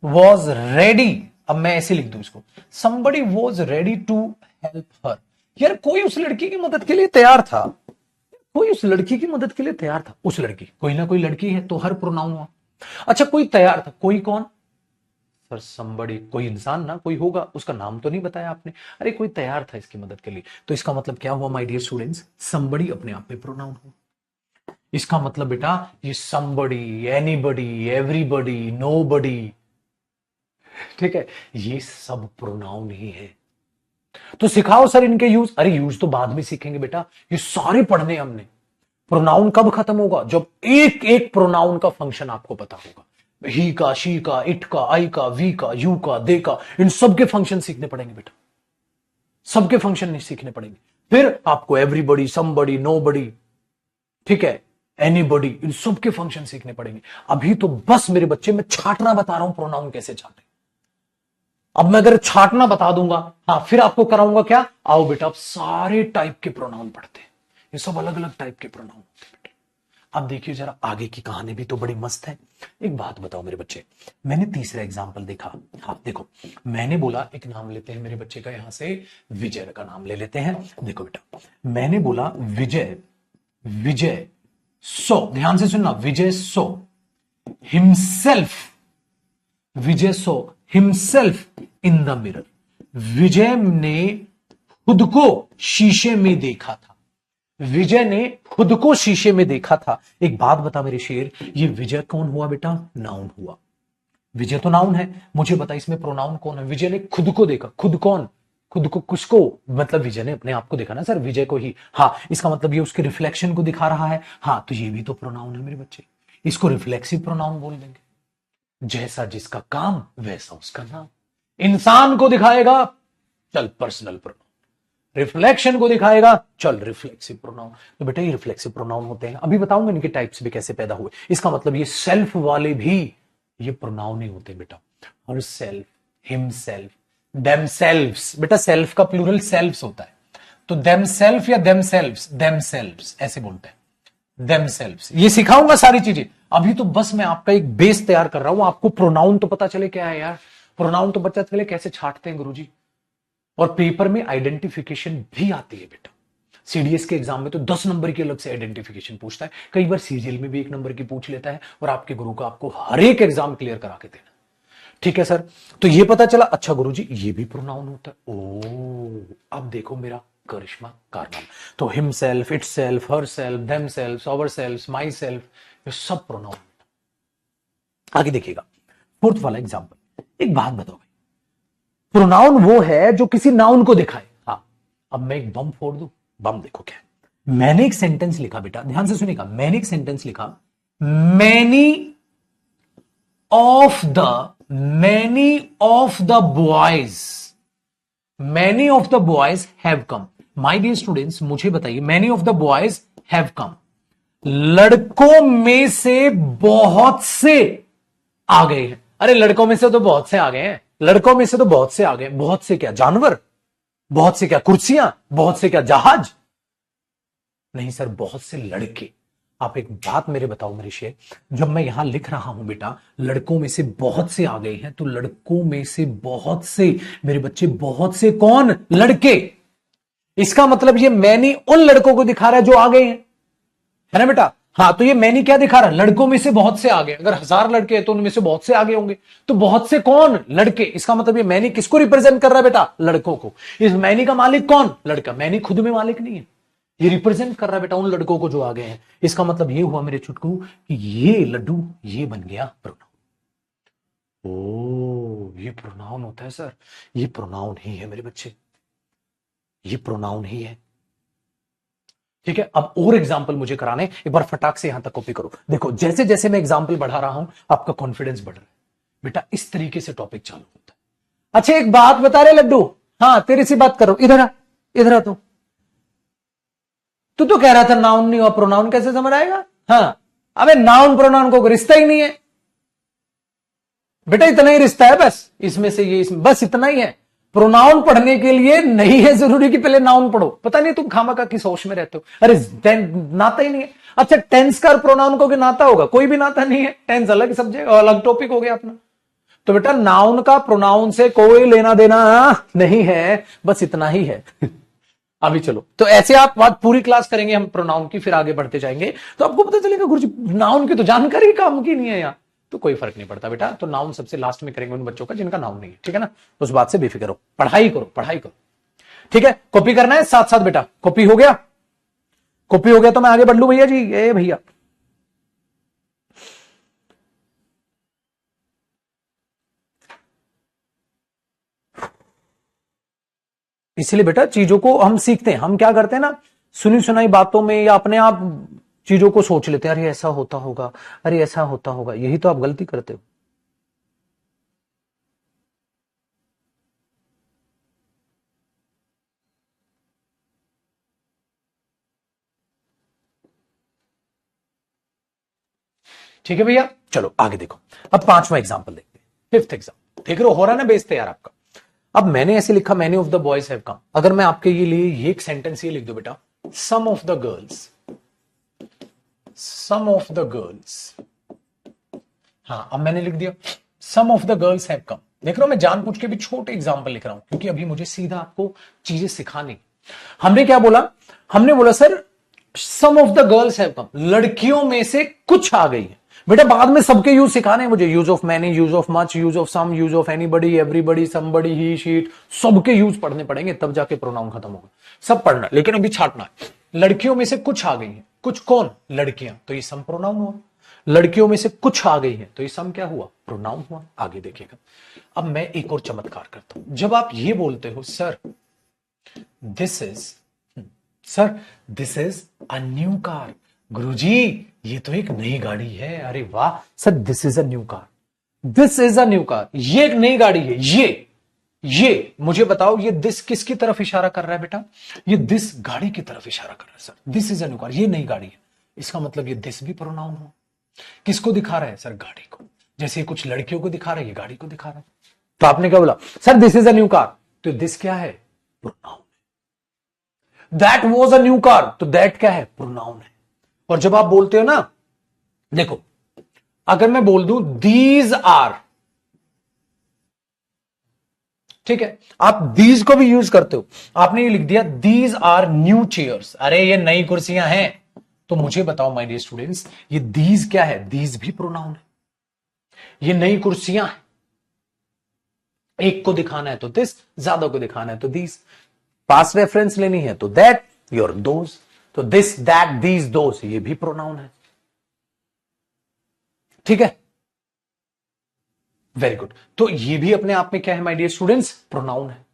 was ready। अब मैं ऐसे लिख दूं इसको, somebody was ready to help her। यार कोई उस लड़की की मदद के लिए तैयार था, कोई उस लड़की की मदद के लिए तैयार था। उस लड़की, कोई ना कोई लड़की है तो हर प्रोनाउन हुआ। अच्छा, कोई तैयार था, कोई कौन? सर somebody, कोई इंसान ना, कोई होगा, उसका नाम तो नहीं बताया आपने। अरे कोई तैयार था इसकी मदद के लिए, तो इसका मतलब क्या हुआ माय डियर स्टूडेंट्स? somebody अपने आप में प्रोनाउन हुआ। इसका मतलब बेटा ये somebody, anybody, everybody, nobody, ठीक है, ये सब प्रोनाउन ही है। तो सिखाओ सर इनके यूज। अरे यूज तो बाद में सीखेंगे बेटा, ये सारे पढ़ने हमने। प्रोनाउन कब खत्म होगा? जब एक एक प्रोनाउन का फंक्शन आपको पता होगा। ही का, शी का, इट का, आई का, वी का, यू का, दे का, इन सबके फंक्शन सीखने पड़ेंगे बेटा, सबके फंक्शन नहीं सीखने पड़ेंगे। फिर आपको एवरीबडी, समबडी, नोबडी, ठीक है, एनीबडी, इन सबके फंक्शन सीखने पड़ेंगे। अभी तो बस मेरे बच्चे मैं छाटना बता रहा हूं, प्रोनाउन कैसे छाटे। अब मैं अगर छाटना बता दूंगा, हाँ, फिर आपको कराऊंगा क्या? आओ बेटा, अब सारे टाइप के प्रोनाउन पढ़ते हैं, ये सब अलग अलग टाइप के प्रोनाउन होते हैं बेटा। अब देखिए जरा आगे की कहानी भी तो बड़ी मस्त है। एक बात बताओ मेरे बच्चे, मैंने तीसरा एग्जाम्पल देखा, हाँ देखो, मैंने बोला एक नाम लेते हैं मेरे बच्चे का, यहां से विजय का नाम ले लेते हैं। देखो बेटा, मैंने बोला विजय, विजय सो, ध्यान से सुनना, Vijay saw himself, Vijay saw himself in the mirror. Vijay ने खुद को शीशे में देखा था, विजय ने खुद को शीशे में देखा था। एक बात बता मेरे शेर, ये विजय कौन हुआ बेटा? नाउन हुआ। विजय तो नाउन है, मुझे बता इसमें प्रोनाउन कौन है? विजय ने खुद को देखा, खुद कौन? खुद को, किसको? मतलब विजय ने अपने आप को देखा ना सर, विजय को ही, हाँ, इसका मतलब ये उसके रिफ्लेक्शन को दिखा रहा है, हाँ, तो ये भी तो प्रोनाउन है मेरे बच्चे, इसको रिफ्लेक्सिव प्रोनाउन बोल देंगे। जैसा जिसका काम वैसा उसका नाम। इंसान को दिखाएगा, चल पर्सनल प्रोनाउन। रिफ्लेक्शन को दिखाएगा, चल रिफ्लेक्सिव प्रोनाउन। तो बेटा ये रिफ्लेक्सिव प्रोनाउन होते हैं, अभी बताऊंगा इनके टाइप्स भी कैसे पैदा हुए। इसका मतलब ये सेल्फ वाले भी ये प्रोनाउन ही होते हैं बेटा। Her self, him self, them selves. बेटा सेल्फ का प्लूरल सेल्व्स होता है, तो देम सेल्फ या देम सेल्व्स ऐसे बोलते हैं। देमसेल्व्स, ये सिखाऊंगा सारी चीजें। अभी तो बस मैं आपका एक बेस तैयार कर रहा हूं, आपको प्रोनाउन तो पता चले क्या है यार, प्रोनाउन तो पता चले कैसे छांटते हैं गुरुजी। और पेपर में आइडेंटिफिकेशन भी आती है बेटा। सीडीएस के एग्जाम में तो 10 नंबर की अलग से आइडेंटिफिकेशन पूछता है, कई बार सीजीएल में भी 1 नंबर की पूछ लेता है, और आपके गुरु का आपको हर एक एग्जाम क्लियर करा के देना। ठीक है सर, तो ये पता चला। अच्छा गुरुजी ये भी प्रोनाउन होता है। ओ अब देखो मेरा करिश्मा कारनामा। तो himself, itself, herself, themselves, ourselves, myself, ये सब प्रोनाउन। आगे देखिएगा फोर्थ वाला एग्जांपल। एक बात बताओ भाई, प्रोनाउन वो है जो किसी नाउन को दिखाए। हाँ, अब मैं एक बम फोड़ दूं। बम देखो क्या है, मैंने एक सेंटेंस लिखा बेटा, ध्यान से सुनिएगा। मैंने एक सेंटेंस लिखा, many of the boys, many of the boys have come. My dear students मुझे बताइए, many of the boys have come, लड़कों में से बहुत से आ गए हैं। अरे लड़कों में से तो बहुत से आ गए हैं, लड़कों में से तो बहुत से आ गए। बहुत से क्या जानवर, बहुत से क्या कुर्सियां, बहुत से क्या जहाज? नहीं सर, बहुत से लड़के। आप एक बात मेरे बताओ मेरे शेर, जब मैं यहां लिख रहा हूं बेटा लड़कों में से बहुत से आ गए हैं, तो लड़कों में से बहुत से मेरे बच्चे, बहुत से कौन? लड़के। इसका मतलब ये मैनी उन लड़कों को दिखा रहा है जो आ गए हैं, है ना बेटा? हाँ, तो ये मैनी क्या दिखा रहा है? लड़कों में से बहुत से आ गए। अगर 1000 लड़के हैं तो उनमें से बहुत से आगे होंगे, तो बहुत से कौन? लड़के। इसका मतलब ये मैनी किसको रिप्रेजेंट कर रहा है बेटा? लड़कों को। इस मैनी का मालिक कौन? लड़का। मैनी खुद में मालिक नहीं है, ये रिप्रेजेंट कर रहा है बेटा उन लड़कों को जो आ गए हैं। इसका मतलब ये हुआ मेरे छुटकू कि ये लड्डू ये बन गया प्रोनाउन। ओ ये प्रोनाउन होता है सर, ये प्रोनाउन ही है मेरे बच्चे, ये प्रोनाउन ही है। ठीक है, अब और एग्जाम्पल मुझे कराने, एक बार फटाक से यहां तक कॉपी करो। देखो जैसे जैसे मैं एग्जाम्पल बढ़ा रहा हूं आपका कॉन्फिडेंस बढ़ रहा है बेटा, इस तरीके से टॉपिक चालू होता है। अच्छा एक बात बता रहे लड्डू, हाँ तेरे से बात करो, इधर आ, इधर आ। तू तो कह रहा था नाउन नहीं हुआ, प्रोनाउन कैसे समझ आएगा? हाँ, अबे नाउन प्रोनाउन को रिश्ता ही नहीं है बेटा, इतना ही रिश्ता है बस इसमें से, ये इसमें बस इतना ही है। प्रोनाउन पढ़ने के लिए नहीं है जरूरी कि पहले नाउन पढ़ो। पता नहीं तुम खामखा किस होश में रहते हो। अरे नाता ही नहीं है। अच्छा टेंस का प्रोनाउन को नाता होगा? कोई भी नाता नहीं है, टेंस अलग सब्जेक्ट अलग टॉपिक हो गया अपना। तो बेटा नाउन का प्रोनाउन से कोई लेना देना नहीं है, बस इतना ही है। अभी चलो, तो ऐसे आप बात पूरी क्लास करेंगे हम प्रोनाउन की, फिर आगे बढ़ते जाएंगे तो आपको पता चलेगा गुरुजी नाउन की तो जानकारी काम की नहीं है यहाँ। तो कोई फर्क नहीं पड़ता बेटा, तो नाउन सबसे लास्ट में करेंगे उन बच्चों का जिनका नाउन नहीं है, ठीक है ना? उस बात से बेफिक्र हो, पढ़ाई करो पढ़ाई करो। ठीक है, कॉपी करना है साथ साथ बेटा। कॉपी हो गया? कॉपी हो गया तो मैं आगे बढ़ लू भैया जी? ए भैया इसलिए बेटा चीजों को हम सीखते हैं, हम क्या करते हैं ना, सुनी सुनाई बातों में या अपने आप चीजों को सोच लेते हैं, अरे ऐसा होता होगा, अरे ऐसा होता होगा। यही तो आप गलती करते हो। ठीक है भैया, चलो आगे देखो। अब 5वां एग्जाम्पल देखते हैं, फिफ्थ एग्जाम्पल। देख रहे हो रहा है ना बेस तैयार आपका। अब मैंने ऐसे लिखा, many of the boys have कम। अगर मैं आपके लिए ये एक सेंटेंस ये लिख दो बेटा, some of the girls, some of the girls. हाँ अब मैंने लिख दिया some of the girls have come. देख रहे हो मैं जानबूझ के भी छोटे एग्जाम्पल लिख रहा हूं, क्योंकि अभी मुझे सीधा आपको चीजें सिखानी। हमने क्या बोला? हमने बोला sir some of the girls have come, लड़कियों में से कुछ आ गई है। बेटा बाद में सबके यूज सिखाने हैं मुझे, use of many, use of much, use of some, use of anybody, everybody, somebody, he, she, it, सबके यूज पढ़ने पड़ेंगे, तब जाके प्रोनाउन खत्म होगा। सब पढ़ना, लेकिन अभी छाटना है। लड़कियों में से कुछ आ गई है, कुछ कौन? लड़कियां, तो ये सम प्रोनाउन हुआ। लड़कियों में से कुछ आ गई है, तो ये सम क्या हुआ? प्रोनाउन हुआ। आगे देखिएगा, अब मैं एक और चमत्कार करता हूं। जब आप ये बोलते हो sir this is, sir this is a new car, गुरुजी ये तो एक नई गाड़ी है। अरे वाह sir, this is a new car. This is a new car, ये एक नई गाड़ी है। ये मुझे बताओ, ये दिस किसकी तरफ इशारा कर रहा है बेटा? ये दिस गाड़ी की तरफ इशारा कर रहा है sir. This is a new car, ये नई गाड़ी है। इसका मतलब ये दिस भी प्रोनाउन हो। किसको दिखा रहा है सर? गाड़ी को। जैसे कुछ लड़कियों को दिखा रहा है, ये गाड़ी को दिखा रहा है। तो आपने क्या बोला sir? This is a new car, तो दिस क्या है? Pronoun. That was a new car, तो दैट क्या है? प्रोनाउन है। और जब आप बोलते हो ना, देखो, अगर मैं बोल दूं दीज आर, ठीक है, आप दीज को भी यूज करते हो। आपने ये लिख दिया दीज आर न्यू चेयर्स, अरे ये नई कुर्सियां हैं। तो मुझे बताओ माय डियर स्टूडेंट्स, ये दीज क्या है? दीज भी प्रोनाउन है। ये नई कुर्सियां हैं। एक को दिखाना है तो दिस, ज्यादा को दिखाना है तो दीज। पास रेफरेंस लेनी है तो दैट, योर दोज। तो दिस, दैट, दीज, दोज, ये भी प्रोनाउन है। ठीक है, वेरी गुड। तो ये भी अपने आप में क्या है माय डियर स्टूडेंट्स? प्रोनाउन है।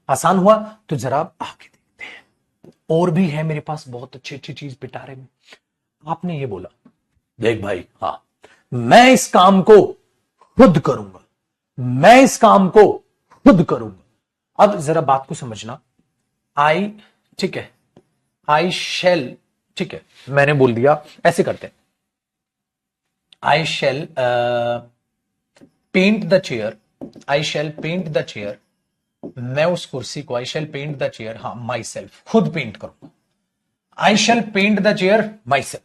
आसान हुआ? तो जरा आप आगे देखते हैं, और भी है मेरे पास बहुत अच्छी अच्छी चीज पिटारे में। आपने ये बोला, देख भाई, हां, मैं इस काम को खुद करूंगा, मैं इस काम को खुद करूंगा। अब जरा बात को समझना। आई, ठीक है, आई शैल, ठीक है, मैंने बोल दिया, ऐसे करते हैं, I shall paint the chair, I shall paint the chair, मैं उस कुर्सी को, I shall paint the chair, हाँ, माई सेल्फ, खुद पेंट करूंगा। I shall paint the chair myself,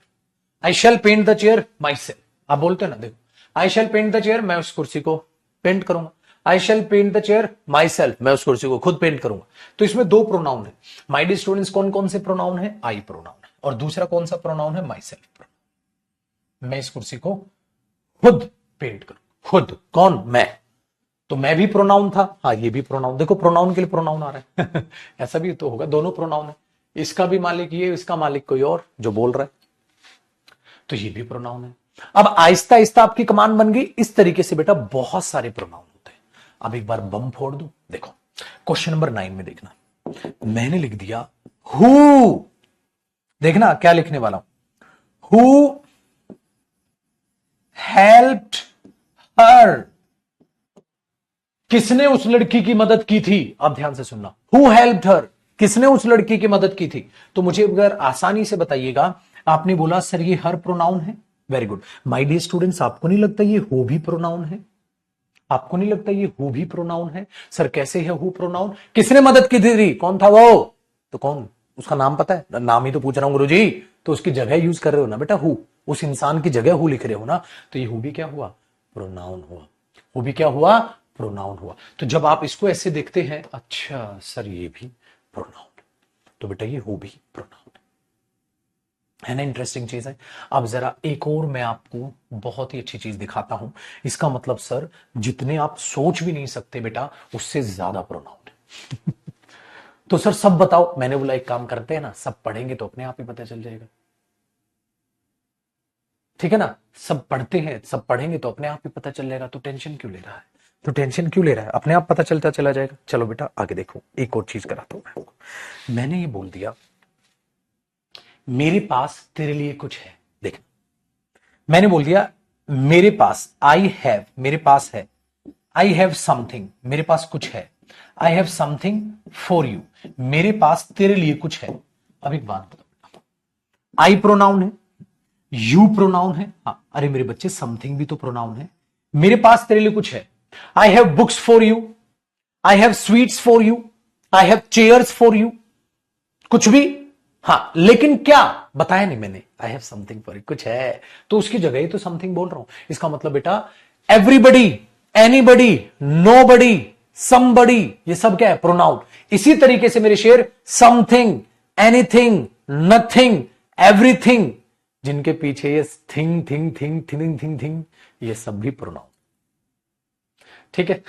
I shall paint the chair myself. आप बोलते हो ना, देखो, I shall paint the chair, मैं उस कुर्सी को पेंट करूंगा। I shall paint the chair myself, मैं उस कुर्सी को खुद पेंट करूंगा। तो इसमें दो प्रोनाउन है माय डियर स्टूडेंट्स। कौन कौन से प्रोनाउन है? आई प्रोनाउन है, और दूसरा कौन सा प्रोनाउन है? My self pronoun. मैं इस कुर्सी को खुद पेंट करूं, खुद, कौन? मैं। तो मैं भी प्रोनाउन था, हाँ, ये भी प्रोनाउन। देखो, प्रोनाउन के लिए प्रोनाउन आ रहा है ऐसा भी तो होगा, दोनों प्रोनाउन है। इसका भी मालिक ये, इसका मालिक कोई और जो बोल रहा है, तो ये भी प्रोनाउन है। अब आहिस्ता आहिस्ता आपकी कमान बन गई। इस तरीके से बेटा बहुत सारे प्रोनाउन होते हैं। अब एक बार बम फोड़ दूं, देखो क्वेश्चन नंबर 9 में देखना, मैंने लिख दिया हु। देखना क्या लिखने वाला हूं, हु हेल्प्ड हर, किसने उस लड़की की मदद की थी? अब ध्यान से सुनना, हु हेल्प्ड हर, किसने उस लड़की की मदद की थी? तो मुझे अगर आसानी से बताइएगा। आपने बोला सर ये हर प्रोनाउन है, very good. My dear students, आपको नहीं लगता ये हु भी प्रोनाउन है? आपको नहीं लगता ये हु भी प्रोनाउन है? सर कैसे है हु प्रोनाउन? किसने मदद की थी? कौन था वो? तो कौन, उसका नाम पता है? नाम ही तो पूछ रहा हूं गुरुजी। तो उसकी जगह यूज कर रहे हो ना बेटा, हु, उस इंसान की जगह हु लिख रहे हो ना, तो ये हु भी क्या हुआ? प्रोनाउन हुआ। हु भी क्या हुआ? प्रोनाउन हुआ। तो जब आप इसको ऐसे देखते हैं, अच्छा सर ये भी प्रोनाउन, तो बेटा ये हु भी प्रोनाउन है ना। इंटरेस्टिंग चीज है। अब जरा एक और मैं आपको बहुत ही अच्छी चीज दिखाता हूं। इसका मतलब सर जितने आप सोच भी नहीं सकते बेटा, उससे ज्यादा प्रोनाउन है तो सर सब बताओ। मैंने बोला एक काम करते हैं ना, सब पढ़ेंगे तो अपने आप ही पता चल जाएगा। ठीक है ना, सब पढ़ते हैं, सब पढ़ेंगे तो अपने आप ही पता चल जाएगा। तो टेंशन क्यों ले रहा है? तो टेंशन क्यों ले रहा है? अपने आप पता चलता चला जाएगा। चलो बेटा आगे देखो, एक और चीज कराता हूं मैं आपको। मैंने ये बोल दिया मेरे पास तेरे लिए कुछ है। देख, मैंने बोल दिया मेरे पास, आई हैव, मेरे पास है, आई हैव समथिंग, मेरे पास कुछ है। I have something for you, मेरे पास तेरे लिए कुछ है। अब एक बात बताओ, आई प्रोनाउन है, यू प्रोनाउन है, हाँ, अरे मेरे बच्चे समथिंग भी तो प्रोनाउन है। मेरे पास तेरे लिए कुछ है, I have books for you, I have sweets for you, I have chairs for you, कुछ भी, हाँ, लेकिन क्या बताया नहीं मैंने, I have something for you, कुछ है, तो उसकी जगह ही तो समथिंग बोल रहा हूं। इसका मतलब बेटा एवरीबडी, एनीबडी, नोबडी, समबडी, ये सब क्या है? प्रोनाउन। इसी तरीके से मेरे शेर, समथिंग, एनीथिंग, नथिंग, एवरीथिंग, जिनके पीछे ये thing thing thing thing thing thing, ये सब भी प्रोनाउन। ठीक है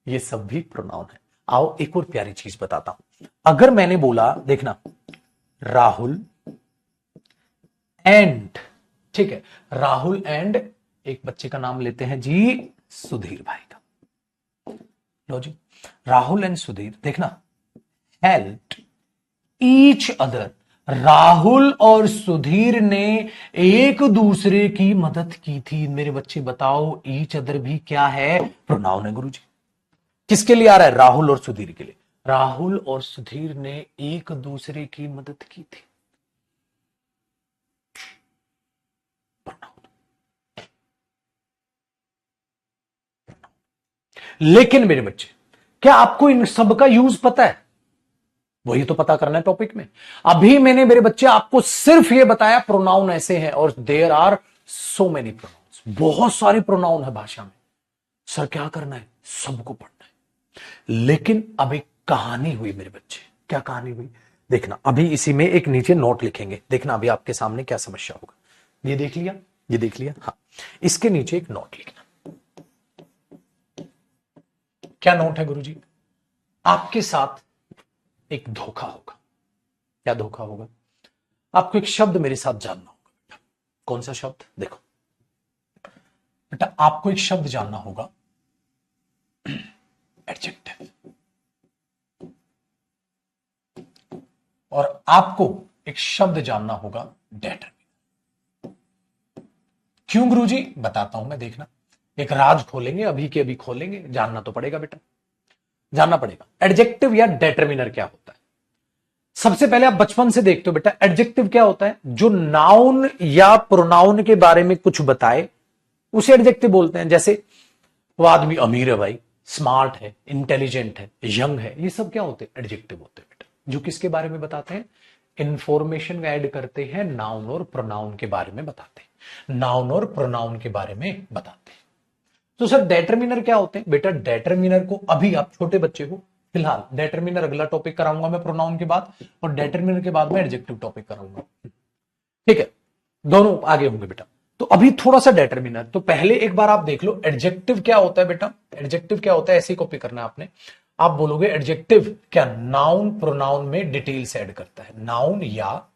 ये सब भी प्रोनाउन है। आओ एक और प्यारी चीज बताता हूं। अगर मैंने बोला, देखना, राहुल एंड, ठीक है, राहुल एंड एक बच्चे का नाम लेते हैं जी, सुधीर भाई का। लो जी, राहुल एंड सुधीर, देखना, हेल्प ईच अदर, राहुल और सुधीर ने एक दूसरे की मदद की थी। मेरे बच्चे बताओ, ईच अदर भी क्या है? प्रोनाउन है गुरुजी। किसके लिए आ रहा है? राहुल और सुधीर के लिए। राहुल और सुधीर ने एक दूसरे की मदद की थी। लेकिन मेरे बच्चे, क्या आपको इन सब का यूज पता है? वही तो पता करना है टॉपिक में। अभी मैंने मेरे बच्चे आपको सिर्फ ये बताया प्रोनाउन ऐसे हैं, और there are so many pronouns, बहुत सारे प्रोनाउन है भाषा में। सर क्या करना है? सबको पढ़ना है। लेकिन अब एक कहानी हुई मेरे बच्चे। क्या कहानी हुई? देखना, अभी इसी में एक नीचे नोट लिखेंगे। देखना अभी आपके सामने क्या समस्या होगा। ये देख लिया? ये देख लिया? हाँ, इसके नीचे एक नोट लिखना। क्या नोट है गुरुजी? आपके साथ एक धोखा होगा। क्या धोखा होगा? आपको एक शब्द मेरे साथ जानना होगा बेटा। कौन सा शब्द? देखो बेटा, आपको एक शब्द जानना होगा, एडजेक्टिव। और आपको एक शब्द जानना होगा, डेटरमिनर। क्यों गुरुजी? बताता हूं मैं, देखना। एक राज खोलेंगे, अभी के अभी खोलेंगे। जानना तो पड़ेगा बेटा, जानना पड़ेगा। एडजेक्टिव या डेटरमिनर क्या होता है? सबसे पहले आप बचपन से देखते हो बेटा, एडजेक्टिव क्या होता है? जो नाउन या प्रोनाउन के बारे में कुछ बताए, उसे एडजेक्टिव बोलते हैं। जैसे वो आदमी अमीर है भाई, स्मार्ट है, इंटेलिजेंट है, यंग है, ये सब क्या होते हैं? एडजेक्टिव होते हैं बेटा। जो किसके बारे में बताते हैं? इंफॉर्मेशन ऐड करते हैं, नाउन और प्रोनाउन के बारे में बताते हैं। नाउन और प्रोनाउन के बारे में बताते हैं। तो सर डेटरमिनर क्या होते हैं? बेटा डेटरमिनर को, अभी आप छोटे बच्चे हो, फिलहाल डेटरमिनर अगला टॉपिक कराऊंगा मैं प्रोनाउन के बाद, और डेटरमिनर के बाद में एडजेक्टिव टॉपिक कराऊंगा। ठीक है, दोनों आगे होंगे बेटा। तो अभी थोड़ा सा डेटरमिनर, तो पहले एक बार आप देख लो एडजेक्टिव क्या होता है बेटा। एडजेक्टिव क्या होता है, ऐसे कॉपी करना है आपने। आप बोलोगे एडजेक्टिव क्या? नाउन प्रोनाउन में डिटेल्स ऐड करता है। नाउन या,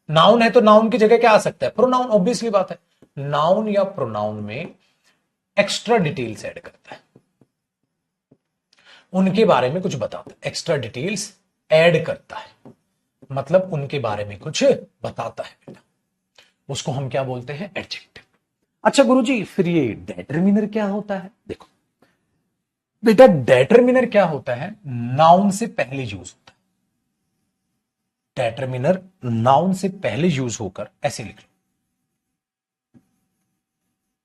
नाउन है तो नाउन की जगह क्या आ सकता है? प्रोनाउन, ऑब्वियसली बात है। नाउन या प्रोनाउन में एक्स्ट्रा डिटेल्स ऐड करता है, उनके बारे में कुछ बताता है। एक्स्ट्रा डिटेल्स ऐड करता है मतलब उनके बारे में कुछ बताता है बेटा, उसको हम क्या बोलते हैं? एडजेक्टिव। अच्छा गुरुजी, फिर ये डेटरमिनर क्या होता है? देखो बेटा, डेटरमिनर क्या होता है? नाउन से पहले यूज होता है। डेटरमिनर नाउन से पहले यूज होकर, ऐसे लिख लो।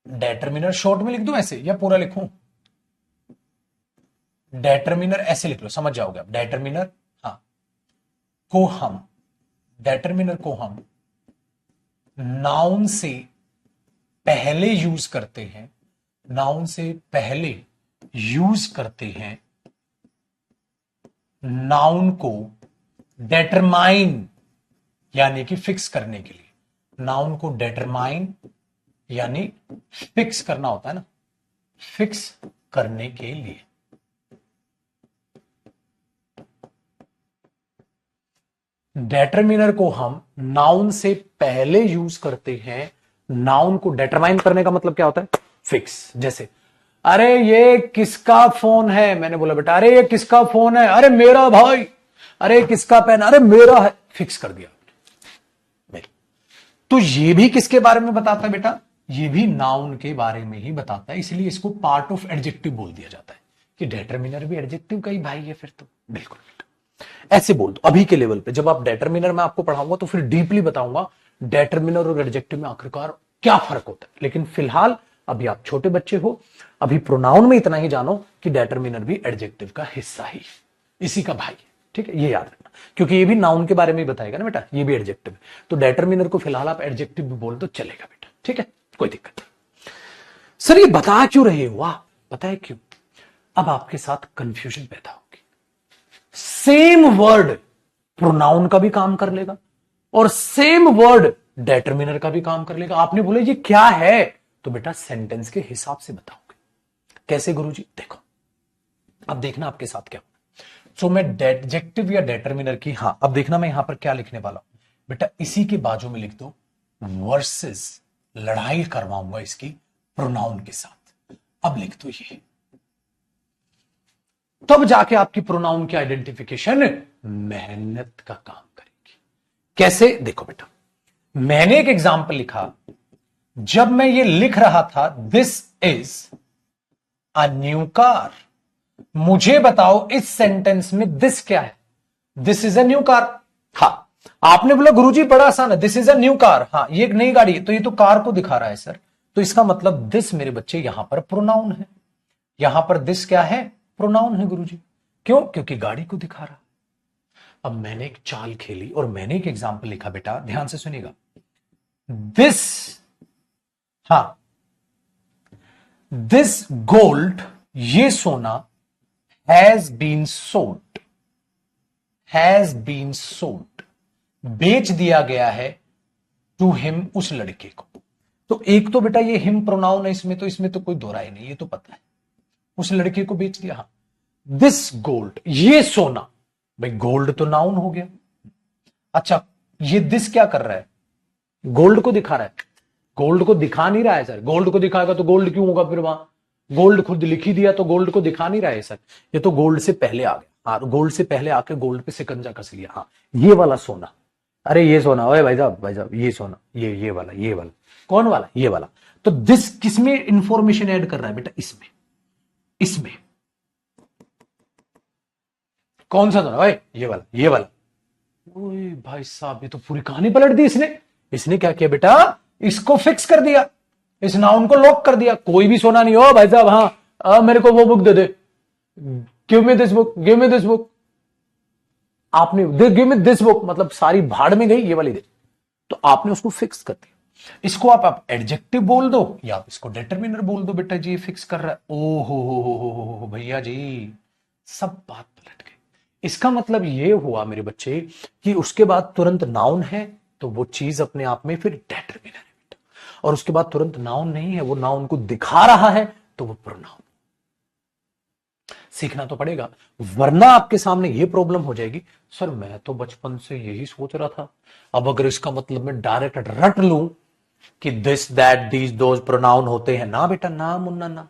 डेटरमिनर शॉर्ट में लिख दूं ऐसे, या पूरा लिखूं? डेटरमिनर ऐसे लिख लो, समझ जाओगे आप। डेटरमिनर, हाँ, को हम, डेटरमिनर को हम नाउन से पहले यूज करते हैं। नाउन से पहले यूज करते हैं नाउन को डेटरमाइन यानी कि फिक्स करने के लिए। नाउन को डेटरमाइन यानी फिक्स करना होता है ना, फिक्स करने के लिए। डेटरमिनर को हम नाउन से पहले यूज करते हैं। नाउन को डेटरमाइन करने का मतलब क्या होता है? फिक्स। जैसे अरे ये किसका फोन है? मैंने बोला बेटा अरे ये किसका फोन है? अरे मेरा भाई। अरे किसका पेन? अरे मेरा है। फिक्स कर दिया आपने। तो ये भी किसके बारे में बताता है बेटा? ये भी नाउन के बारे में ही बताता है, इसलिए इसको पार्ट ऑफ एडजेक्टिव बोल दिया जाता है कि डेटरमिनर भी एडजेक्टिव का ही भाई है फिर तो। बिल्कुल ऐसे बोल दो अभी के लेवल पे। जब आप डेटरमिनर में आपको पढ़ाऊंगा तो फिर डीपली बताऊंगा डेटरमिनर और एडजेक्टिव में आखिरकार क्या फर्क होता है। लेकिन फिलहाल अभी आप छोटे बच्चे हो, अभी प्रोनाउन में इतना ही जानो कि डेटरमिनर भी एडजेक्टिव का हिस्सा ही, इसी का भाई है। ठीक है, ये याद रखना, क्योंकि ये भी नाउन के बारे में ही बताएगा ना बेटा, ये भी एडजेक्टिव है। तो डेटरमिनर को फिलहाल आप एडजेक्टिव भी बोल दो चलेगा बेटा। ठीक है, कोई दिक्कत नहीं। सर ये बता क्यों रहे हो आप? पता है क्यों? अब आपके साथ कंफ्यूजन पैदा होगी। सेम वर्ड प्रोनाउन का भी काम कर लेगा और सेम वर्ड डेटरमिनर का भी काम कर लेगा। आपने बोला ये क्या है? तो बेटा सेंटेंस के हिसाब से बताओगे। कैसे गुरुजी? देखो अब देखना आपके साथ क्या। सो मैं एडजेक्टिव या डेटरमिनर की, हां अब देखना मैं यहां पर क्या लिखने वाला हूं बेटा। इसी के बाजू में लिख दो वर्सेस, लड़ाई करवाऊंगा इसकी प्रोनाउन के साथ। अब लिख दो ये, तब जाके आपकी प्रोनाउन की आइडेंटिफिकेशन मेहनत का काम करेगी। कैसे? देखो बेटा, मैंने एक एग्जाम्पल लिखा, जब मैं ये लिख रहा था this is a new car, मुझे बताओ इस सेंटेंस में दिस क्या है? This is a new car. हाँ, आपने बोला गुरुजी बड़ा आसान है, this is a new car, हाँ ये एक नई गाड़ी है, तो ये तो कार को दिखा रहा है सर, तो इसका मतलब दिस मेरे बच्चे यहां पर प्रोनाउन है, यहां पर दिस क्या है? प्रोनाउन है गुरुजी। क्यों? क्योंकि गाड़ी को दिखा रहा। अब मैंने एक चाल खेली और मैंने एक एग्जाम्पल लिखा, बेटा ध्यान से सुनिएगा, दिस, हाँ, दिस गोल्ड, ये सोना, has been sold, has been sold, बेच दिया गया है, टू हिम, उस लड़के को। तो एक तो बेटा ये हिम प्रोनाउन है इसमें, तो इसमें तो कोई दो राय नहीं, ये तो पता है, उस लड़के को बेच दिया। हाँ, दिस गोल्ड, ये सोना, भाई गोल्ड तो नाउन हो गया। अच्छा, ये दिस क्या कर रहा है? गोल्ड को दिखा रहा है। गोल्ड को दिखा नहीं रहा है सर, गोल्ड को दिखाएगा तो गोल्ड क्यों होगा फिर वहां? गोल्ड खुद लिख ही दिया तो गोल्ड को दिखा नहीं रहा है सर, ये तो गोल्ड से पहले आ गया। हाँ, गोल्ड से पहले आके गोल्ड पे सिकंजा कस लिया। हाँ, ये वाला सोना, अरे ये सोना, ओए भाई साहब ये सोना, ये वाला, ये वाला, कौन वाला? ये वाला। तो दिस किसमें इंफॉर्मेशन ऐड कर रहा है बेटा? इसमें, इसमें। कौन सा सोना? ओए ये वाला, ये वाला। ओए भाई साहब, ये तो पूरी कहानी पलट दी इसने। इसने क्या किया बेटा? इसको फिक्स कर दिया, इस नाउन को लॉक कर दिया, कोई भी सोना नहीं हो भाई साहब। हाँ, मेरे को वो book they they, give me this book, give me this book. आपने गिव मी दिस बुक मतलब सारी भाड़ में गई, ये वाली दे। तो आपने उसको फिक्स कर दिया। इसको आप एडजेक्टिव बोल दो या आप इसको डिटरमिनर बोल दो, बेटा जी ये फिक्स कर रहा है। ओ हो भैया जी, सब बात पलट गई। इसका मतलब ये हुआ मेरे बच्चे कि उसके बाद तुरंत नाउन है तो वो चीज अपने आप में फिर डिटरमिनर है बेटा, और उसके बाद तुरंत नाउन नहीं है, वो नाउन को दिखा रहा है तो वो प्रोनाउन। सीखना तो पड़ेगा, वरना आपके सामने ये प्रॉब्लम हो जाएगी, सर मैं तो बचपन से यही सोच रहा था, अब अगर इसका मतलब मैं डायरेक्ट रट लूं कि this that these those pronoun होते हैं, ना बेटा ना मुन्ना ना,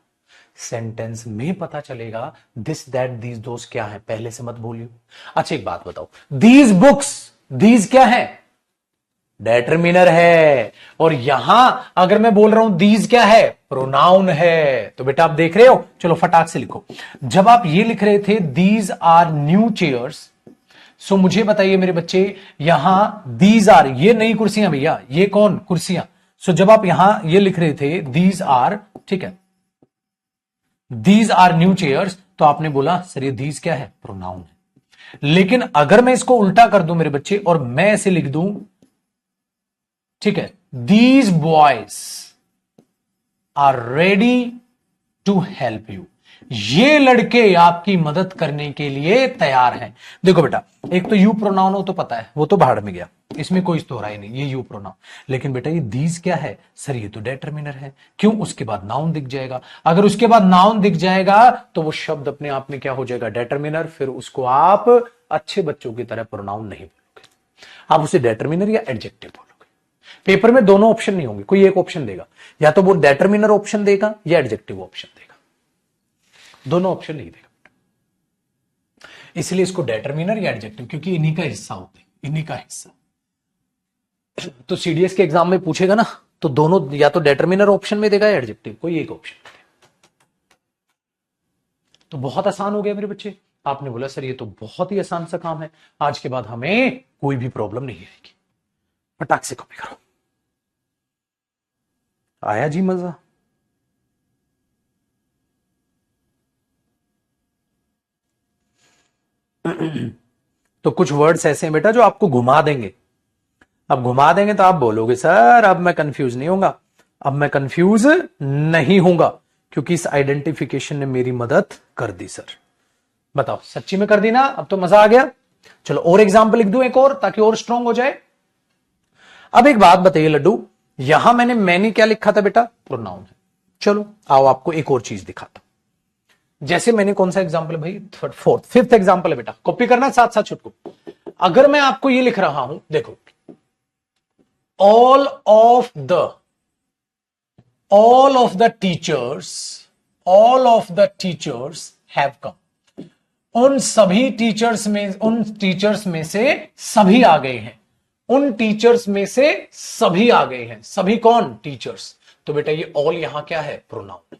सेंटेंस में पता चलेगा दिस दैट दीज दोज क्या है, पहले से मत भूलियो। अच्छा एक बात बताओ, दीज बुक्स, दीज क्या है? डिटरमिनर है, और यहां अगर मैं बोल रहा हूं दीज क्या है? प्रोनाउन है। तो बेटा आप देख रहे हो, चलो फटाक से लिखो। जब आप ये लिख रहे थे दीज आर न्यू चेयर्स, सो मुझे बताइए मेरे बच्चे, यहां दीज आर, ये नई कुर्सियां भैया, ये कौन? कुर्सियां। सो जब आप यहां ये लिख रहे थे दीज आर, ठीक है, दीज आर न्यू चेयर्स, तो आपने बोला सर ये दीज क्या है? प्रोनाउन है। लेकिन अगर मैं इसको उल्टा कर दूं मेरे बच्चे, और मैं ऐसे लिख दूं, ठीक है, these boys are ready to help you, ये लड़के आपकी मदद करने के लिए तैयार हैं। देखो बेटा, एक तो यू प्रोनाउन हो तो पता है, वो तो भाड़ में गया, इसमें कोई तोड़ा ही नहीं, ये यू प्रोनाउन। लेकिन बेटा ये दीज क्या है? सर ये तो डिटरमिनर है। क्यों? उसके बाद नाउन दिख जाएगा, अगर उसके बाद नाउन दिख जाएगा तो वो शब्द अपने आप में क्या हो जाएगा? डिटरमिनर। फिर उसको आप अच्छे बच्चों की तरह प्रोनाउन नहीं बोलोगे, आप उसे डिटरमिनर या एडजेक्टिव बोलोगे। पेपर में दोनों ऑप्शन नहीं होंगे, कोई एक ऑप्शन देगा, या तो वो डिटरमिनर ऑप्शन देगा या एडजेक्टिव ऑप्शन देगा, दोनों ऑप्शन नहीं देगा। इसलिए इसको डिटरमिनर या एडजेक्टिव, क्योंकि इन्हीं का हिस्सा होते हैं, इन्हीं का हिस्सा। तो सीडीएस के एग्जाम में पूछेगा ना, तो दोनों या तो डिटरमिनर ऑप्शन में देगा या एडजेक्टिव, कोई एक ऑप्शन देगा। तो बहुत आसान हो गया मेरे बच्चे। आपने बोला सर ये तो बहुत ही आसान सा काम है, आज के बाद हमें कोई भी प्रॉब्लम नहीं आएगी। फटाक से कॉपी करो। आया जी मजा? तो कुछ वर्ड्स ऐसे हैं बेटा जो आपको घुमा देंगे। अब घुमा देंगे तो आप बोलोगे सर अब मैं कंफ्यूज नहीं होऊंगा। अब मैं कंफ्यूज नहीं होऊंगा क्योंकि इस आइडेंटिफिकेशन ने मेरी मदद कर दी। सर बताओ सच्ची में कर दी ना? अब तो मजा आ गया। चलो और एग्जाम्पल लिख दूं एक और, ताकि और स्ट्रांग हो जाए। अब एक बात बताइए लड्डू, यहां मैंने क्या लिखा था बेटा? प्रोनाउन है। चलो आओ आपको एक और चीज दिखाता हूं। जैसे मैंने कौन सा एग्जाम्पल है भाई? थर्ड फोर्थ फिफ्थ एग्जाम्पल है बेटा, कॉपी करना साथ साथ छुटको। अगर मैं आपको ये लिख रहा हूं, देखो, all of the teachers have come। उन टीचर्स में से सभी आ गए हैं। उन टीचर्स में से सभी आ गए हैं। सभी कौन? टीचर्स। तो बेटा ये ऑल यहां क्या है? प्रोनाउन।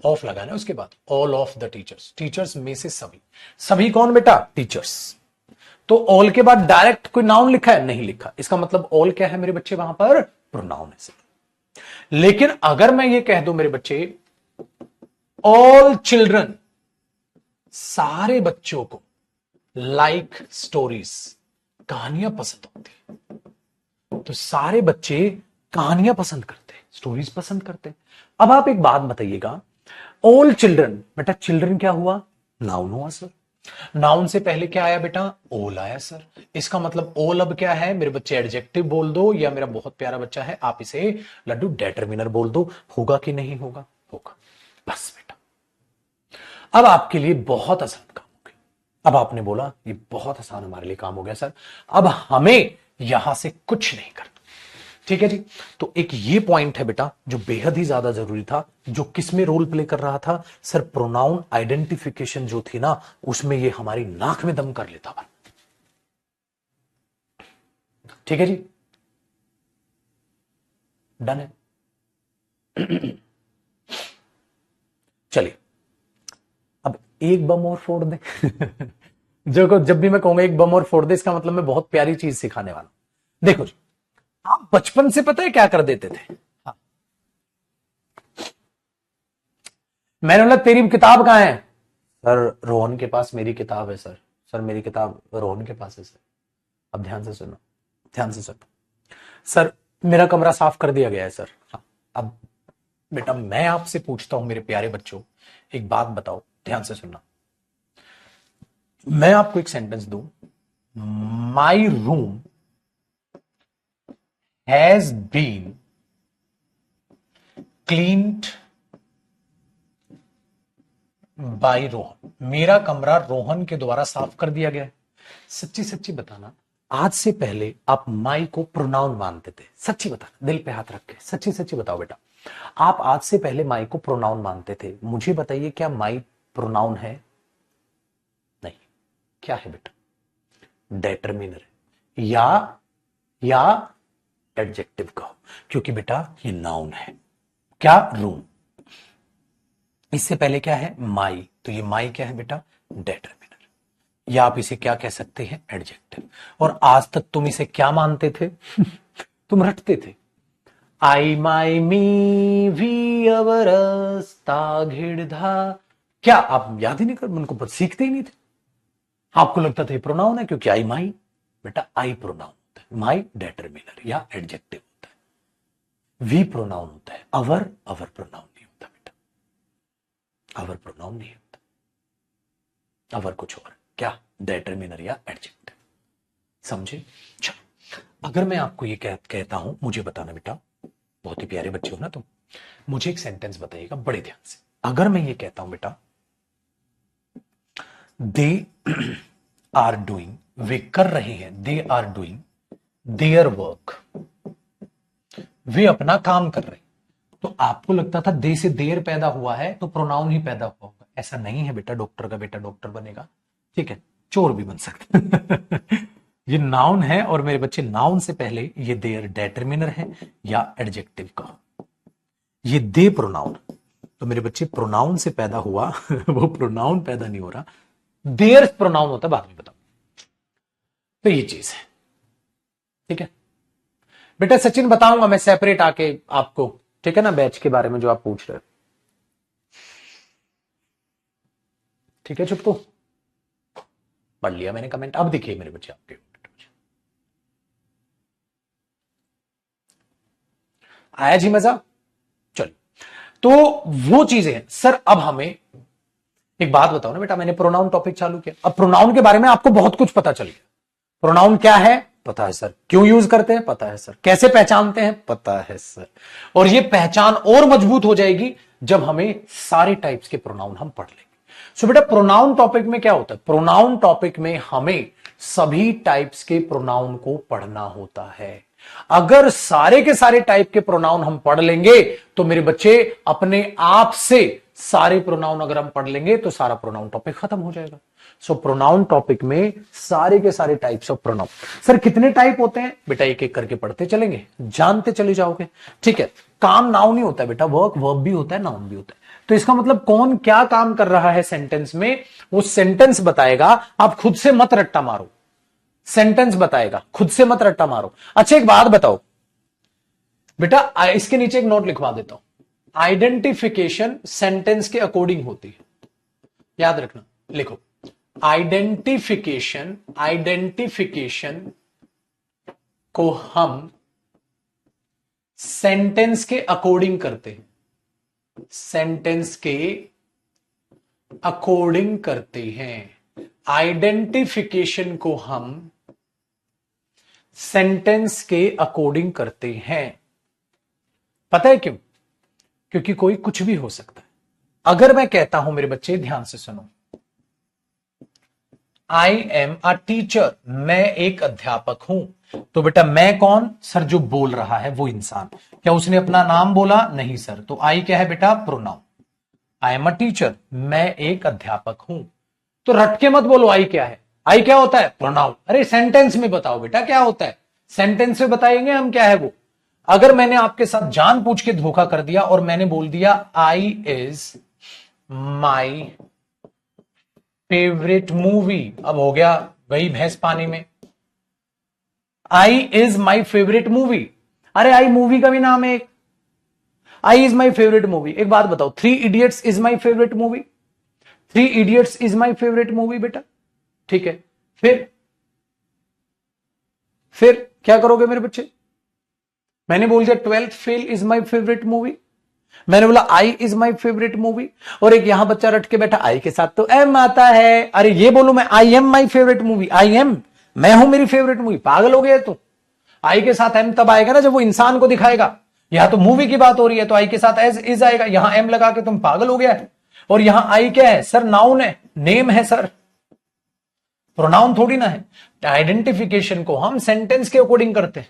ऑफ लगाना उसके बाद, all of the teachers, teachers में से सभी। सभी कौन बेटा? टीचर्स। तो ऑल के बाद डायरेक्ट कोई नाउन लिखा है? नहीं लिखा। इसका मतलब ऑल क्या है मेरे बच्चे? वहां पर प्रोनाउन है। लेकिन अगर मैं ये कह दूं मेरे बच्चे, ऑल चिल्ड्रन, सारे बच्चों को लाइक स्टोरीज, कहानियां पसंद होती है। तो सारे बच्चे कहानियां पसंद करते हैं, स्टोरीज पसंद करते हैं। अब आप एक बात बताइएगा, ऑल चिल्ड्रन, बेटा चिल्ड्रन क्या हुआ? नाउन हुआ सर। नाउन से पहले क्या आया बेटा? ऑल आया सर। इसका मतलब ऑल अब क्या है मेरे बच्चे? एडजेक्टिव बोल दो, या मेरा बहुत प्यारा बच्चा है आप इसे लड्डू डिटरमिनर बोल दो। होगा कि नहीं होगा? होगा। बस बेटा, अब आपके लिए बहुत आसान काम हो गया। अब आपने बोला ये बहुत आसान हमारे लिए काम हो गया सर, अब हमें यहां से कुछ नहीं करना। ठीक है जी। तो एक ये पॉइंट है बेटा जो बेहद ही ज्यादा जरूरी था, जो किस में रोल प्ले कर रहा था सर? प्रोनाउन आइडेंटिफिकेशन जो थी ना, उसमें ये हमारी नाक में दम कर लेता था। ठीक है जी, डन है। चलिए अब एक बम और फोड़ दे। जो जब भी मैं कहूंगा एक बम और फोड़ दे, इसका मतलब मैं बहुत प्यारी चीज सिखाने वाला हूं। देखो जी, आप बचपन से पता है क्या कर देते थे? हाँ। मैंने बोला तेरी किताब कहां है? सर रोहन के पास मेरी किताब है सर। सर मेरी किताब रोहन के पास है सर। अब ध्यान से सुनो, ध्यान से सुनो। सर मेरा कमरा साफ कर दिया गया है सर। हाँ। अब बेटा मैं आपसे पूछता हूं मेरे प्यारे बच्चों, एक बात बताओ, ध्यान से सुनना। मैं आपको एक सेंटेंस दूं, my room has been cleaned by Rohan. मेरा कमरा रोहन के द्वारा साफ कर दिया गया है। सच्ची सच्ची बताना, आज से पहले आप माई को प्रोनाउन मानते थे? सच्ची बताना, दिल पे हाथ रख के सच्ची सच्ची बताओ बेटा, आप आज से पहले माई को प्रोनाउन मानते थे? मुझे बताइए क्या माई प्रोनाउन है? नहीं। क्या है बेटा? डिटरमिनर है, या एडजेक्टिव कहो, क्योंकि बेटा ये नाउन है। क्या? रूम। इससे पहले क्या है? माई। तो ये माई क्या है बेटा? डिटरमिनर, या आप इसे क्या कह सकते हैं? एडजेक्टिव। और आज तक तुम इसे क्या मानते थे? तुम रटते थे, आई माई मी वी अवरस ताघिड़धा। क्या आप याद ही नहीं कर, उनको सीखते ही नहीं थे? आपको लगता था ये प्रोनाउन है क्योंकि आई माई। बेटा आई प्रोनाउन होता है, माई डिटरमिनर या एडजेक्टिव होता है, वी प्रोनाउन होता है, अवर प्रोनाउन नहीं होता बेटा, अवर प्रोनाउन नहीं होता, अवर कुछ और। क्या? डिटरमिनर या एडजेक्टिव। समझे? चलो अगर मैं आपको ये कहता हूं, मुझे बताना बेटा, बहुत ही प्यारे बच्चे हो ना तुम, मुझे एक सेंटेंस बताइएगा बड़े ध्यान से। अगर मैं ये कहता हूं बेटा, दे आर डूइंग, वे कर रहे हैं, they are doing their work, वे अपना काम कर रहे हैं, तो आपको लगता था दे से देर पैदा हुआ है तो प्रोनाउन ही पैदा हुआ होगा। ऐसा नहीं है बेटा, डॉक्टर का बेटा डॉक्टर बनेगा, ठीक है, चोर भी बन सकता। ये नाउन है, और मेरे बच्चे नाउन से पहले ये देयर डिटरमिनर है या एडजेक्टिव का, ये दे प्रोनाउन। तो मेरे बच्चे प्रोनाउन से पैदा हुआ, वो प्रोनाउन पैदा नहीं हो रहा, देयर प्रोनाउन होता है, बाद में बताओ। तो ये चीज है, ठीक है बेटा। सचिन बताऊंगा मैं सेपरेट आके आपको, ठीक है ना, बैच के बारे में जो आप पूछ रहे हो। ठीक है चुप्पू, पढ़ लिया मैंने कमेंट। अब देखिए मेरे बच्चे आपके, आया जी मजा? चलो, तो वो चीजें हैं सर। अब हमें एक बात बताओ ना बेटा, मैंने प्रोनाउन टॉपिक चालू किया, अब प्रोनाउन के बारे में आपको बहुत कुछ पता चल गया। प्रोनाउन क्या है पता है सर, क्यों यूज करते हैं पता है सर, कैसे पहचानते हैं पता है सर, और ये पहचान और मजबूत हो जाएगी जब हमें सारे टाइप्स के प्रोनाउन हम पढ़ लेंगे। सो बेटा प्रोनाउन टॉपिक में क्या होता है? प्रोनाउन टॉपिक में हमें सभी टाइप्स के प्रोनाउन को पढ़ना होता है। अगर सारे के सारे टाइप के प्रोनाउन हम पढ़ लेंगे तो मेरे बच्चे अपने आप से सारे प्रोनाउन अगर हम पढ़ लेंगे तो सारा प्रोनाउन टॉपिक खत्म हो जाएगा। सो प्रोनाउन टॉपिक में सारे के सारे टाइप्स ऑफ प्रोनाउन। सर कितने टाइप होते हैं बेटा? एक एक करके पढ़ते चलेंगे, जानते चले जाओगे। ठीक है, काम नाउन ही होता है बेटा, वर्क वर्ब भी होता है, नाउन भी होता है। तो इसका मतलब कौन क्या काम कर रहा है सेंटेंस में, वो सेंटेंस बताएगा। आप खुद से मत रट्टा मारो, सेंटेंस बताएगा, खुद से मत रट्टा मारो। अच्छा एक बात बताओ बेटा, इसके नीचे एक नोट लिखवा देता हूं। आइडेंटिफिकेशन सेंटेंस के अकॉर्डिंग होती है, याद रखना, लिखो। आइडेंटिफिकेशन को हम सेंटेंस के अकॉर्डिंग करते हैं, सेंटेंस के अकॉर्डिंग करते हैं। आइडेंटिफिकेशन को हम सेंटेंस के अकॉर्डिंग करते हैं। पता है क्यों? क्योंकि कोई कुछ भी हो सकता है। अगर मैं कहता हूं, मेरे बच्चे ध्यान से सुनो, आई एम अ टीचर, मैं एक अध्यापक हूं, तो बेटा मैं कौन? सर जो बोल रहा है वो इंसान। क्या उसने अपना नाम बोला? नहीं सर। तो आई क्या है बेटा? Pronoun. I am a teacher, मैं एक अध्यापक हूं। तो रट के मत बोलो आई क्या है। आई क्या होता है? प्रोनाउन। अरे सेंटेंस में बताओ बेटा क्या होता है, सेंटेंस में बताएंगे हम क्या है वो। अगर मैंने आपके साथ जान पूछ के धोखा कर दिया और मैंने बोल दिया I is my favourite movie, अब हो गया वही भैंस पानी में। I is my favourite movie, अरे आई मूवी का भी नाम है एक। I is my favourite movie. एक बात बताओ, three idiots is my favourite movie, three idiots is my favourite movie बेटा। ठीक है, फिर क्या करोगे मेरे बच्चे? मैंने बोल दिया twelfth fail is my favourite movie, मैंने बोला I is my favourite movie, और एक यहां बच्चा रट के बैठा आई के साथ तो एम आता है। अरे ये बोलू मैं I am my favourite movie, I am, मैं हूं मेरी फेवरेट मूवी। पागल हो गया तू? आई के साथ एम तब आएगा ना जब वो इंसान को दिखाएगा। यहां तो मूवी की बात हो रही है तो आई के साथ एज इज आएगा, यहां एम लगा के तुम पागल हो गया है। और यहां आई क्या है सर? नाउन है, नेम है सर, प्रोनाउन थोड़ी ना है। आइडेंटिफिकेशन को हम सेंटेंस के अकॉर्डिंग करते हैं।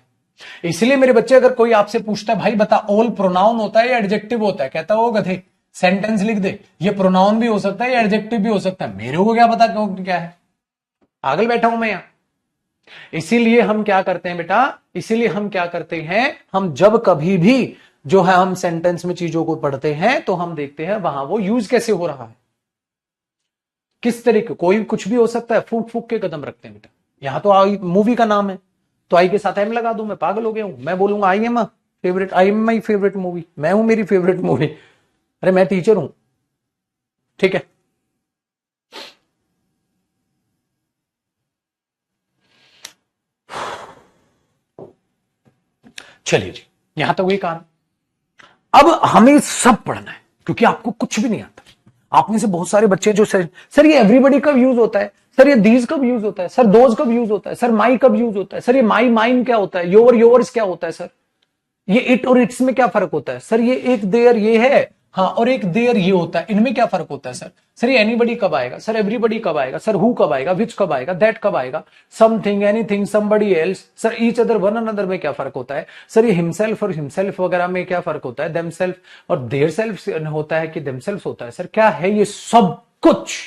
इसलिए मेरे बच्चे अगर कोई आपसे पूछता है भाई बता ऑल प्रोनाउन होता है या एडजेक्टिव होता है, कहता हो गधे सेंटेंस लिख दे, ये प्रोनाउन भी हो सकता है या एडजेक्टिव भी हो सकता है, मेरे को क्या पता क्यों क्या है, पागल बैठा हूं मैं यहां। इसीलिए हम क्या करते हैं बेटा, इसीलिए हम क्या करते हैं, हम जब कभी भी जो है हम सेंटेंस में चीजों को पढ़ते हैं तो हम देखते हैं वहां वो यूज कैसे हो रहा है, किस तरीके। कोई कुछ भी हो सकता है, फूक फूक के कदम रखते हैं बेटा। यहां तो मूवी का नाम है तो आई के साथ एम लगा दूं, मैं पागल हो गया हूं? मैं बोलूंगा I am favourite, I am my favourite movie, मैं हूं मेरी फेवरेट मूवी। अरे मैं टीचर हूं। ठीक है, चलिए जी, यहां तक वही कहानी। अब हमें सब पढ़ना है क्योंकि आपको कुछ भी नहीं आता। आप में से बहुत सारे बच्चे जो सर ये एवरीबॉडी कब यूज होता है, सर ये दीज कब यूज होता है, सर दोज कब यूज होता है, सर माई कब यूज होता है, सर ये माई माइन क्या होता है, योर योर्स क्या होता है, सर ये इट और इट्स में क्या फर्क होता है, सर ये एक देयर ये है, हाँ और एक देयर ये होता है, इनमें क्या फर्क होता है सर, सर ये एनीबडी कब आएगा, सर एवरीबडी कब आएगा, सर हु कब आएगा, विच कब आएगा, दैट कब आएगा, something anything somebody else, sir each other one another में क्या फर्क होता है, सर ये हिमसेल्फ और हिमसेल्फ वगैरह में क्या फर्क होता है, देमसेल्फ और देयर सेल्फ होता है कि देमसेल्फ होता है, सर क्या है ये सब कुछ।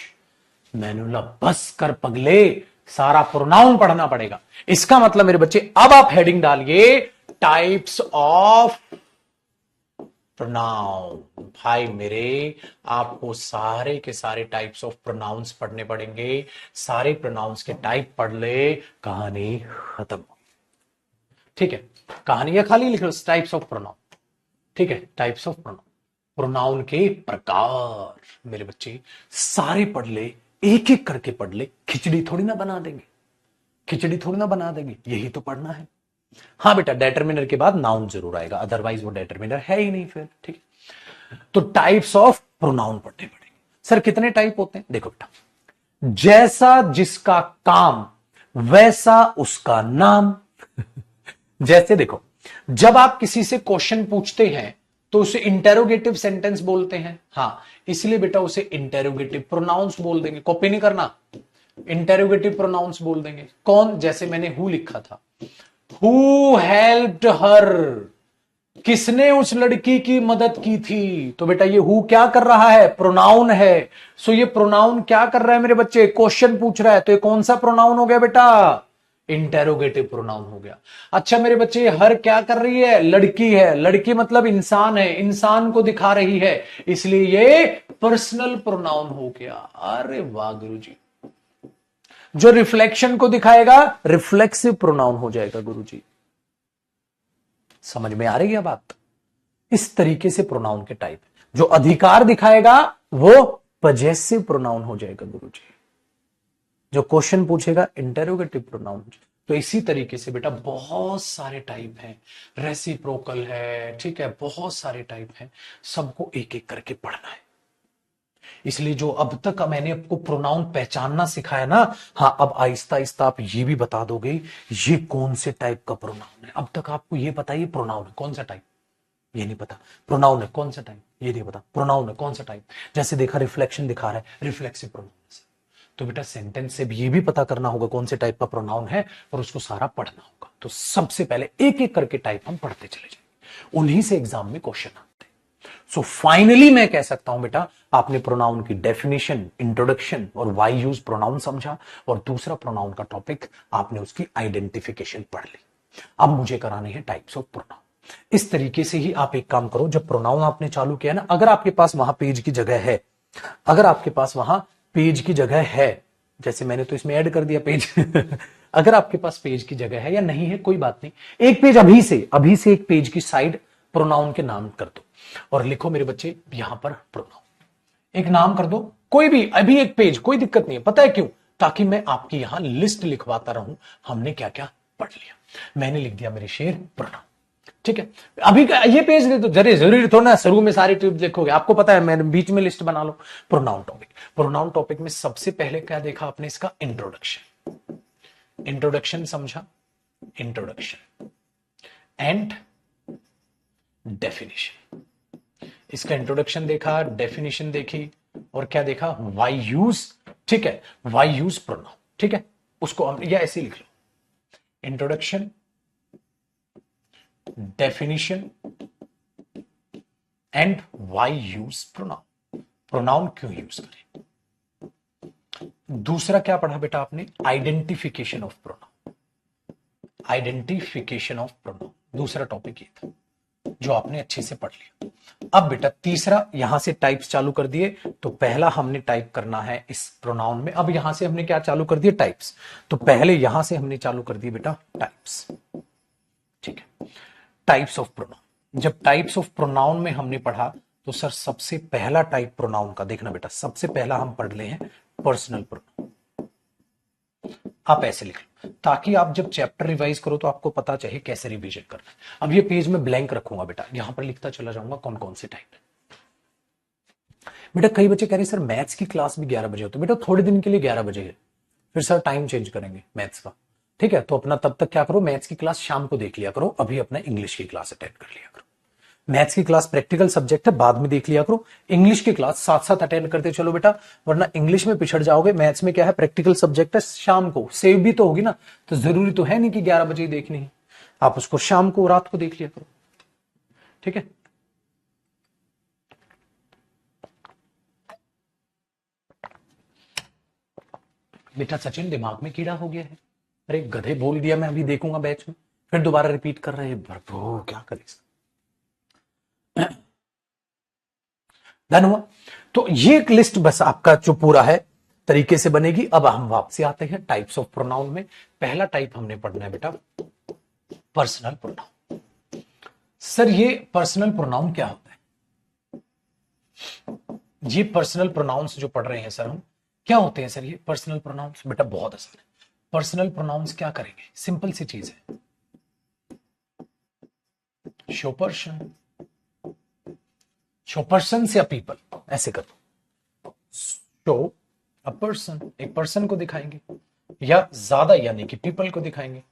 मैंने बोला बस कर पगले, सारा प्रोनाउन पढ़ना पड़ेगा। इसका मतलब मेरे बच्चे अब आप हेडिंग डालिए टाइप्स ऑफ प्रोनाउन। भाई मेरे, आपको सारे के सारे टाइप्स ऑफ प्रोनाउंस पढ़ने पड़ेंगे। सारे प्रोनाउंस के टाइप पढ़ ले, कहानी खत्म। ठीक है, कहानी या खाली लिख लो टाइप्स ऑफ प्रोनाउन। ठीक है, टाइप्स ऑफ प्रोनाउन, प्रोनाउन के प्रकार मेरे बच्चे सारे पढ़ ले, एक एक करके पढ़ ले। खिचड़ी थोड़ी ना बना देंगे, खिचड़ी थोड़ी ना बना देंगे, यही तो पढ़ना है। हाँ बेटा, डेटरमिनर के बाद नाउन जरूर आएगा, अदरवाइज वो डेटरमिनर है ही नहीं फिर। ठीक, तो टाइप्स ऑफ प्रोनाउन पढ़ने पड़ेंगे। सर कितने टाइप होते हैं? देखो बेटा, जैसा जिसका काम वैसा उसका नाम। जैसे देखो, जब आप किसी से क्वेश्चन पूछते हैं तो उसे इंटेरोगेटिव सेंटेंस बोलते हैं, हाँ इसलिए बेटा उसे इंटेरोगेटिव प्रोनाउंस बोल देंगे। कॉपी नहीं करना, इंटेरोगेटिव प्रोनाउंस बोल देंगे। कौन? जैसे मैंने हु लिखा था, हु हेल्प्ड हर, किसने उस लड़की की मदद की थी? तो बेटा ये हु क्या कर रहा है? प्रोनाउन है। सो ये प्रोनाउन क्या कर रहा है मेरे बच्चे? क्वेश्चन पूछ रहा है। तो ये कौन सा प्रोनाउन हो गया बेटा? इंटेरोगेटिव प्रोनाउन हो गया। अच्छा मेरे बच्चे, हर क्या कर रही है? लड़की है। लड़की मतलब इंसान है, इंसान को दिखा रही है, इसलिए ये पर्सनल प्रोनाउन हो गया। अरे वाह गुरुजी। जो रिफ्लेक्शन को दिखाएगा रिफ्लेक्सिव प्रोनाउन हो जाएगा गुरुजी। समझ में आ रही है बात? इस तरीके से प्रोनाउन के टाइप। जो अधिकार दिखाएगा वो पजेसिव प्रोनाउन हो जाएगा गुरुजी। जो क्वेश्चन पूछेगा इंटेरोगेटिव प्रोनाउन। तो इसी तरीके से बेटा बहुत सारे टाइप हैं। रेसिप्रोकल है, ठीक है, बहुत सारे टाइप हैं। सबको एक एक करके पढ़ना है। इसलिए जो अब तक मैंने आपको प्रोनाउन पहचानना सिखाया ना, हाँ अब आहिस्ता आहिस्ता आप ये भी बता दोगे ये कौन से टाइप का प्रोनाउन है। अब तक आपको ये पता है प्रोनाउन है कौन सा टाइप, ये नहीं पता। प्रोनाउन है कौन सा टाइप, ये नहीं पता। प्रोनाउन है कौन सा टाइप, जैसे देखा रिफ्लेक्शन दिखा रहा है, रिफ्लेक्सिव प्रोनाउन। तो बेटा सेंटेंस से भी ये भी पता करना होगा कौन से टाइप का प्रोनाउन है और उसको सारा पढ़ना होगा। तो सबसे पहले एक एक करके टाइप हम पढ़ते चले जाएंगे, उन्हीं से एग्जाम में क्वेश्चन आते हैं। सो फाइनली मैं कह सकता हूं बेटा आपने प्रोनाउन की डेफिनेशन, इंट्रोडक्शन और वाई यूज प्रोनाउन समझा, और दूसरा प्रोनाउन का टॉपिक आपने उसकी आइडेंटिफिकेशन पढ़ ली। अब मुझे कराने हैं टाइप्स ऑफ प्रोनाउन। इस तरीके से ही आप एक काम करो, जब प्रोनाउन आपने चालू किया ना, अगर आपके पास वहां पेज की जगह है, अगर आपके पास वहां पेज की जगह है, जैसे मैंने तो इसमें ऐड कर दिया पेज अगर आपके पास पेज की जगह है या नहीं है कोई बात नहीं, एक पेज अभी से एक पेज की साइड प्रोनाउन के नाम कर दो और लिखो मेरे बच्चे यहां पर प्रोनाउन। एक नाम कर दो कोई भी, अभी एक पेज, कोई दिक्कत नहीं है। पता है क्यों? ताकि मैं आपकी यहां लिस्ट लिखवाता रहूं हमने क्या क्या पढ़ लिया। मैंने लिख दिया मेरे शेर प्रोनाउन, ठीक है। अभी ये पेज दे दो, जरूरी थोड़ा ना शुरू में सारी ट्रिप लिखोगे, आपको पता है मैं बीच में लिस्ट बना लो। प्रोनाउन टॉपिक, प्रोनाउन टॉपिक में सबसे पहले क्या देखा आपने? इसका इंट्रोडक्शन। इंट्रोडक्शन समझा? Introduction and definition. इसका इंट्रोडक्शन देखा, डेफिनेशन देखी, और क्या देखा? वाई यूज, ठीक है, वाई यूज प्रोनाउन, ठीक है। उसको हम या ऐसे लिख लो, introduction, definition and why use pronoun. Pronoun क्यों यूज करें। दूसरा क्या पढ़ा बेटा आपने? Identification of pronoun. Identification of pronoun दूसरा टॉपिक ये था जो आपने अच्छे से पढ़ लिया। अब बेटा तीसरा, यहां से टाइप्स चालू कर दिए। तो पहला हमने टाइप करना है इस प्रोनाउन में। अब यहां से हमने क्या चालू कर दिए? टाइप्स। तो पहले यहां से हमने चालू कर दिए बेटा टाइप्स, ठीक है। Types of pronoun. जब टाइप्स ऑफ प्रोनाउन में हमने पढ़ा तो सर सबसे पहला टाइप प्रोनाउन का देखना बेटा, सबसे पहला हम पढ़ ले हैं पर्सनल प्रोनाउन। आप ऐसे लिख लो ताकि आप जब चैप्टर रिवाइज करो तो आपको पता चले कैसे रिवीजन करना है। अब ये पेज में ब्लैंक रखूंगा बेटा, यहां पर लिखता चला जाऊंगा कौन कौन से टाइप है। बेटा कई बच्चे कह रहे सर मैथ्स की क्लास भी 11 बजे होती है। बेटा थोड़े दिन के लिए 11 बजे है, फिर सर टाइम चेंज करेंगे मैथ्स का, ठीक है। तो अपना तब तक क्या करो, मैथ्स की क्लास शाम को देख लिया करो, अभी अपना इंग्लिश की क्लास अटेंड कर लिया करो। मैथ्स की क्लास प्रैक्टिकल सब्जेक्ट है, बाद में देख लिया करो। इंग्लिश की क्लास साथ साथ अटेंड करते चलो बेटा, वरना इंग्लिश में पिछड़ जाओगे। मैथ्स में क्या है, प्रैक्टिकल सब्जेक्ट है, शाम को सेव भी तो होगी ना, तो जरूरी तो है नहीं कि 11 बजे ही देखनी है, आप उसको शाम को रात को देख लिया करो, ठीक है। बेटा सचिन दिमाग में कीड़ा हो गया है, अरे गधे बोल दिया मैं अभी देखूंगा बैच में, फिर दोबारा रिपीट कर रहे हैं। प्रभु क्या करे, डन हुआ। तो ये एक लिस्ट बस आपका जो पूरा है तरीके से बनेगी। अब हम वापसी आते हैं टाइप्स ऑफ प्रोनाउन में। पहला टाइप हमने पढ़ना है बेटा पर्सनल प्रोनाउन। सर ये पर्सनल प्रोनाउन क्या होता है? ये पर्सनल प्रोनाउंस जो पढ़ रहे हैं सर हम, क्या होते हैं सर ये पर्सनल प्रोनाउंस? बेटा बहुत आसान है। पर्सनल प्रोनाउंस क्या करेंगे, सिंपल सी चीज है, शो पर्सन, शो पर्सन से अ पीपल, ऐसे कर दो, शो अ पर्सन, एक पर्सन को दिखाएंगे, या ज्यादा यानी कि पीपल को दिखाएंगे।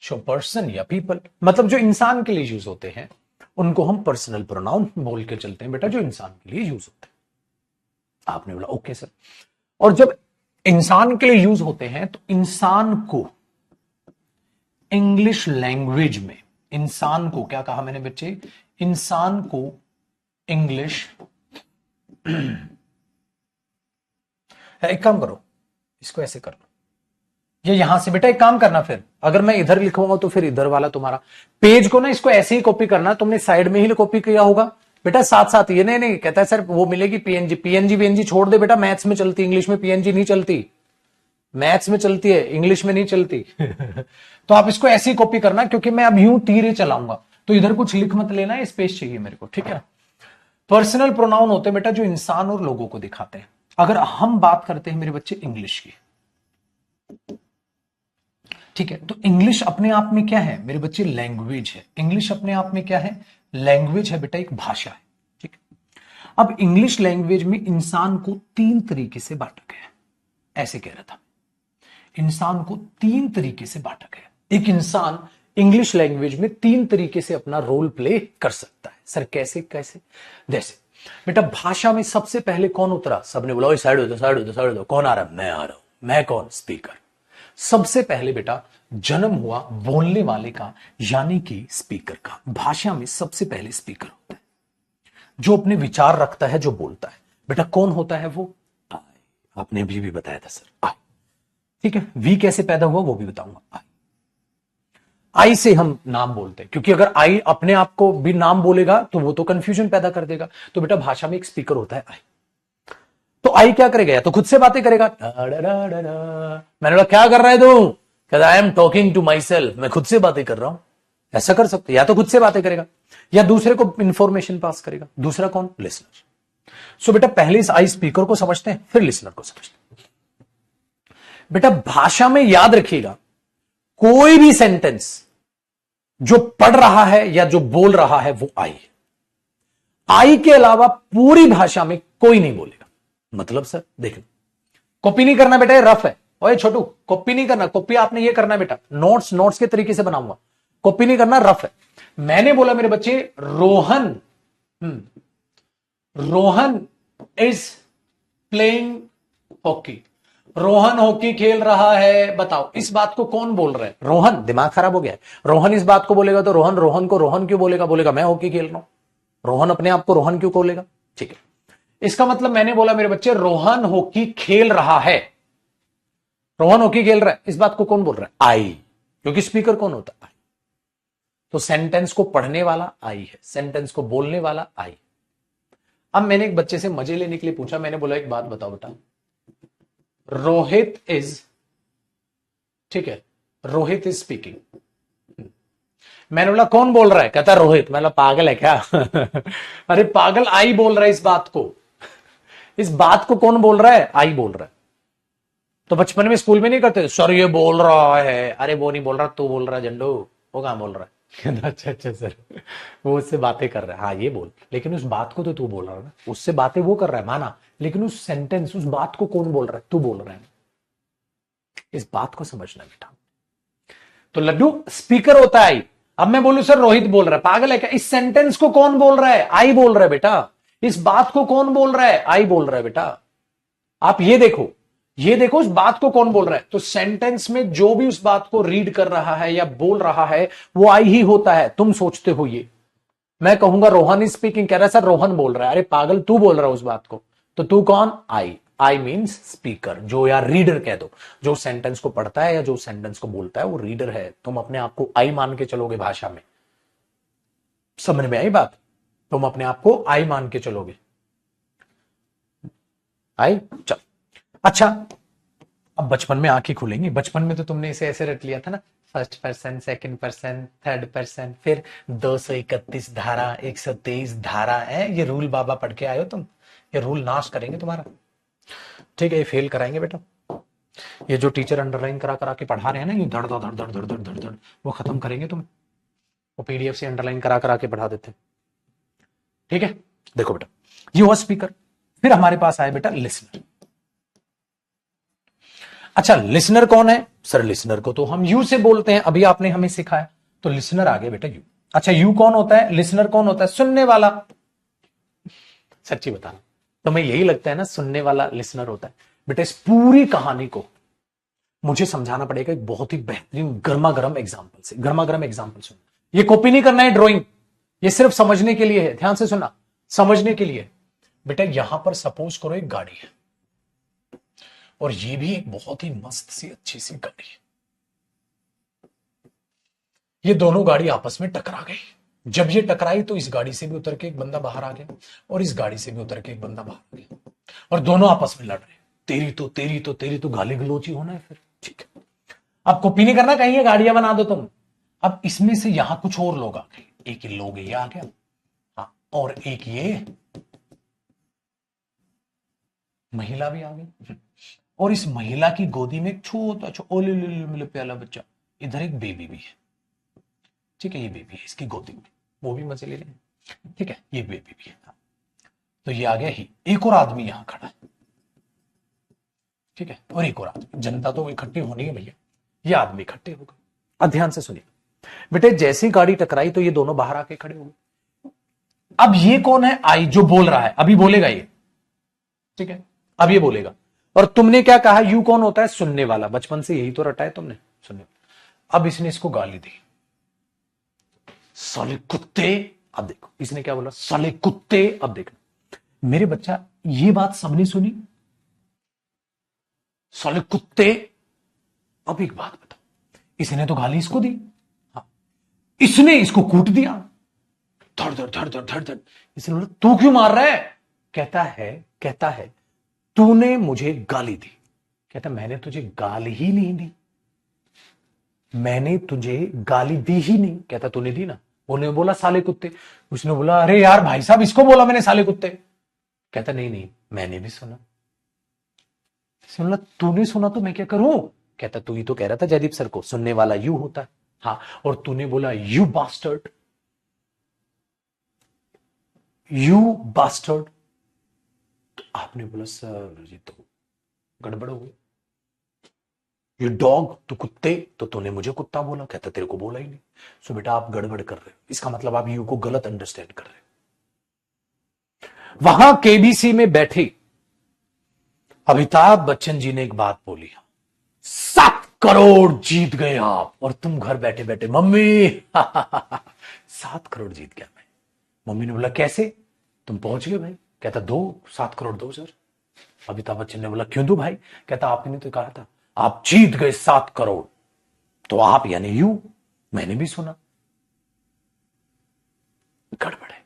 शो पर्सन या पीपल मतलब जो इंसान के लिए यूज होते हैं उनको हम पर्सनल प्रोनाउन बोल के चलते हैं बेटा, जो इंसान के लिए यूज होते हैं। आपने बोला ओके सर। और जब इंसान के लिए यूज होते हैं तो इंसान को इंग्लिश लैंग्वेज में इंसान को, क्या कहा मैंने बच्चे, इंसान को इंग्लिश एक काम करो, इसको ऐसे कर लो, ये यहां से बेटा एक काम करना, फिर अगर मैं इधर लिखूंगा तो फिर इधर वाला तुम्हारा पेज को ना इसको ऐसे ही कॉपी करना, तुमने साइड में ही कॉपी किया होगा बेटा, साथ साथ ये नहीं नहीं कहता है सर वो मिलेगी पीएनजी, पीएनजी छोड़ दे बेटा, मैथ्स में चलती, इंग्लिश में पीएनजी नहीं चलती, मैथ्स में चलती है, इंग्लिश में नहीं चलती। तो आप इसको ऐसे ही कॉपी करना, क्योंकि मैं अब यूं तीर चलाऊंगा, तो इधर कुछ लिख मत लेना, स्पेस चाहिए मेरे को, ठीक है। पर्सनल प्रोनाउन होते हैं बेटा जो इंसान और लोगों को दिखाते हैं। अगर हम बात करते हैं मेरे बच्चे इंग्लिश की, ठीक है, तो इंग्लिश अपने आप में क्या है मेरे बच्चे, लैंग्वेज है। इंग्लिश अपने आप में क्या है, लैंग्वेज है बेटा, एक भाषा है, ठीक है। अब इंग्लिश लैंग्वेज में इंसान को 3 तरीके से बांटा गया है, ऐसे कह रहा था, इंसान को 3 तरीके से बांटा गया। एक इंसान इंग्लिश लैंग्वेज में 3 तरीके से अपना रोल प्ले कर सकता है। सर कैसे कैसे, जैसे बेटा भाषा में सबसे पहले कौन उतरा, सबने बोला साइड हो दो साइड हो दो साइड हो दो, कौन आ रहा है, मैं आ रहा हूं, मैं कौन, स्पीकर। सबसे पहले बेटा जन्म हुआ बोलने वाले का, यानी कि स्पीकर का। भाषा में सबसे पहले स्पीकर होता है, जो अपने विचार रखता है, जो बोलता है। बेटा कौन होता है वो, आई। आपने अभी भी बताया था सर, आई, ठीक है। वी कैसे पैदा हुआ वो भी बताऊंगा। आई, आई से हम नाम बोलते हैं, क्योंकि अगर आई अपने आप को भी नाम बोलेगा तो वो तो कंफ्यूजन पैदा कर देगा। तो बेटा भाषा में एक स्पीकर होता है आई। तो आई क्या करेगा, या तो खुद से बातें करेगा, मैंने बोला क्या कर रहा है तू, कहता I am talking to myself, मैं खुद से बातें कर रहा हूं, ऐसा कर सकते। या तो खुद से बातें करेगा, या दूसरे को इंफॉर्मेशन पास करेगा। दूसरा कौन, लिसनर। सो बेटा पहले इस आई स्पीकर को समझते हैं, फिर लिसनर को समझते हैं। बेटा भाषा में याद रखिएगा, कोई भी सेंटेंस जो पढ़ रहा है या जो बोल रहा है वो आई है। आई के अलावा पूरी भाषा में कोई नहीं बोलेगा। मतलब सर देखो, कॉपी नहीं करना बेटा, ये रफ है। ओए छोटू कॉपी नहीं करना, कॉपी आपने ये करना बेटा, नोट्स के तरीके से बनाऊंगा, कॉपी नहीं करना, रफ है। मैंने बोला मेरे बच्चे Rohan Rohan is playing hockey, Rohan hockey खेल रहा है। बताओ इस बात को कौन बोल रहा है, रोहन। दिमाग खराब हो गया है, रोहन इस बात को बोलेगा तो रोहन को रोहन क्यों बोलेगा, बोलेगा मैं हॉकी खेल रहा हूं। रोहन अपने आप को रोहन क्यों बोलेगा, ठीक है। इसका मतलब मैंने बोला मेरे बच्चे रोहन हॉकी खेल रहा है, रोहन हॉकी खेल रहा है, इस बात को कौन बोल रहा है, आई, क्योंकि स्पीकर कौन होता है, आई। तो सेंटेंस को पढ़ने वाला आई है, सेंटेंस को बोलने वाला आई। अब मैंने एक बच्चे से मजे लेने के लिए पूछा, मैंने बोला एक बात बताओ बेटा, रोहित इज, ठीक है, रोहित इज स्पीकिंग। मैंने बोला कौन बोल रहा है, कहता रोहित। मैंने बोला पागल है क्या अरे पागल, आई बोल रहा है इस बात को, इस बात को कौन बोल रहा है, आई बोल रहा है। तो बचपन में स्कूल में नहीं करते सर ये बोल रहा है, अरे वो नहीं बोल रहा, तू बोल रहा है झंडू, वो कहां बोल रहा है अच्छा अच्छा सर, वो उससे बातें कर रहा है, हाँ ये बोल, लेकिन उस बात को तो तू बोल रहा है ना, उससे बातें वो कर रहा है माना, लेकिन उस सेंटेंस, उस बात को कौन बोल रहा है, तू बोल रहा है। इस बात को समझना बेटा। तो लड्डू स्पीकर होता है आई। अब मैं बोलूं सर रोहित बोल रहा है, पागल है क्या, इस सेंटेंस को कौन बोल रहा है, आई बोल रहा है बेटा। इस बात को कौन बोल रहा है, आई बोल रहा है बेटा। आप ये देखो, ये देखो उस बात को कौन बोल रहा है। तो सेंटेंस में जो भी उस बात को रीड कर रहा है या बोल रहा है वो आई ही होता है। तुम सोचते हो ये, मैं कहूंगा रोहन इज स्पीकिंग, कह रहा है सर रोहन बोल रहा है, अरे पागल तू बोल रहा है उस बात को, तो तू कौन, आई। आई मीन्स स्पीकर, जो या रीडर कह दो, जो सेंटेंस को पढ़ता है या जो सेंटेंस को बोलता है वो रीडर है। तुम अपने आप को आई मान के चलोगे भाषा में, समझ में आई बात, तुम अपने आप को आई मान के चलोगे, आई। चल अच्छा, अब बचपन में आंखें खुलेंगी। बचपन में तो तुमने इसे ऐसे रट लिया था ना, first person, second person, third person, फिर 231 धारा, 123 धारा है, ये रूल बाबा पढ़ के आए हो तुम, ये रूल नाश करेंगे तुम्हारा, ठीक है, ये फेल कराएंगे बेटा। ये जो टीचर अंडरलाइन करा करा के पढ़ा रहे हैं ना, ये धड़ धड़ धड़ धड़ धड़ धड़ धड़ धड़, वो खत्म करेंगे तुम्हें, वो पीडीएफ से अंडरलाइन करा करा के पढ़ा देते, ठीक है। देखो बेटा ये हुआ स्पीकर, फिर हमारे पास आया बेटा लिसनर। अच्छा लिसनर कौन है, सर लिसनर को तो हम यू से बोलते हैं, अभी आपने हमें सिखाया, तो लिसनर आ गया बेटा यू। अच्छा यू कौन होता है, लिसनर कौन होता है, सुनने वाला। सच्ची बताना तुम्हें यही लगता है ना सुनने वाला लिसनर होता है, बेटा इस पूरी कहानी को मुझे समझाना पड़ेगा एक बहुत ही बेहतरीन गर्मा गर्म एग्जाम्पल से। गर्मा गर्म एग्जाम्पल सुन, ये कॉपी नहीं करना है ड्राइंग, ये सिर्फ समझने के लिए है, ध्यान से सुनना, समझने के लिए। बेटा यहां पर सपोज करो एक गाड़ी है और ये भी एक बहुत ही मस्त सी अच्छी सी गाड़ी है। ये दोनों गाड़ी आपस में टकरा गई। जब ये टकराई तो इस गाड़ी से भी उतर के एक बंदा बाहर आ गया और इस गाड़ी से भी उतर के एक बंदा बाहर आ गया और दोनों आपस में लड़ रहे। तेरी तो गाली गलोची होना है फिर, ठीक है। अब कॉपी नहीं करना, कहीं ये गाड़ियां बना दो तुम। अब इसमें से यहां कुछ और लोग आ गए, एक लोग ये आ गया, हाँ, और एक ये महिला भी आ गई और इस महिला की गोदी में एक छोटा ओले मिले प्याला बच्चा, इधर एक बेबी भी है, ठीक है। ये बेबी है इसकी गोदी में, वो भी मजे ले लें, ठीक है। ये बेबी भी है, हाँ। तो ये आ गया ही, एक और आदमी यहां खड़ा है, ठीक है, और एक और आदमी। जनता तो इकट्ठी होनी है भैया, ये आदमी इकट्ठे हो गए। अब ध्यान से सुनिए बेटे, जैसी गाड़ी टकराई तो ये दोनों बाहर आके खड़े हो गए। अब ये कौन है? आई, जो बोल रहा है, अभी बोलेगा ये, ठीक है, अब ये बोलेगा। और तुमने क्या कहा? यू कौन होता है? सुनने वाला। बचपन से यही तो रटा है तुमने, सुनने। अब इसने इसको गाली दी, साले कुत्ते। अब देखो इसने क्या बोला, साले कुत्ते। अब देखो मेरे बच्चा, ये बात सबने सुनी, साले कुत्ते। अब एक बात बताओ, इसने तो गाली इसको दी, हाँ, इसने इसको कूट दिया, धड़ धड़ धड़ धड़ धड़ धड़। इसने बोला तू क्यों मार रहा है? कहता है तूने मुझे गाली दी। कहता मैंने तुझे गाली ही नहीं दी, मैंने तुझे गाली दी ही नहीं। कहता तूने दी ना। उन्होंने बोला साले कुत्ते। उसने बोला अरे यार भाई साहब, इसको बोला मैंने साले कुत्ते। कहता नहीं मैंने भी सुना। बोला तूने सुना तो मैं क्या करूं? कहता तू ही तो कह रहा था जयदीप सर को सुनने वाला यू होता है, हाँ, और तूने बोला यू बास्टर्ड, यू बास्टर्ड। तो आपने बोला सर ये तो गड़बड़ हो गई। यू डॉग, तो कुत्ते, तो तूने मुझे कुत्ता बोला। कहता तेरे को बोला ही नहीं। सो बेटा आप गड़बड़ कर रहे हो, इसका मतलब आप यू को गलत अंडरस्टैंड कर रहे हो। वहां केबीसी में बैठे अमिताभ बच्चन जी ने एक बात बोली, 7 करोड़ जीत गए आप, और तुम घर बैठे बैठे मम्मी 7 करोड़ जीत गया मैं। मम्मी ने बोला कैसे? तुम पहुंच गए भाई। कहता दो, 7 करोड़ दो सर। अमिताभ बच्चन ने बोला क्यों दो भाई? कहता आपने तो कहा था आप जीत गए 7 करोड़, तो आप यानी यू, मैंने भी सुना। गड़बड़ है।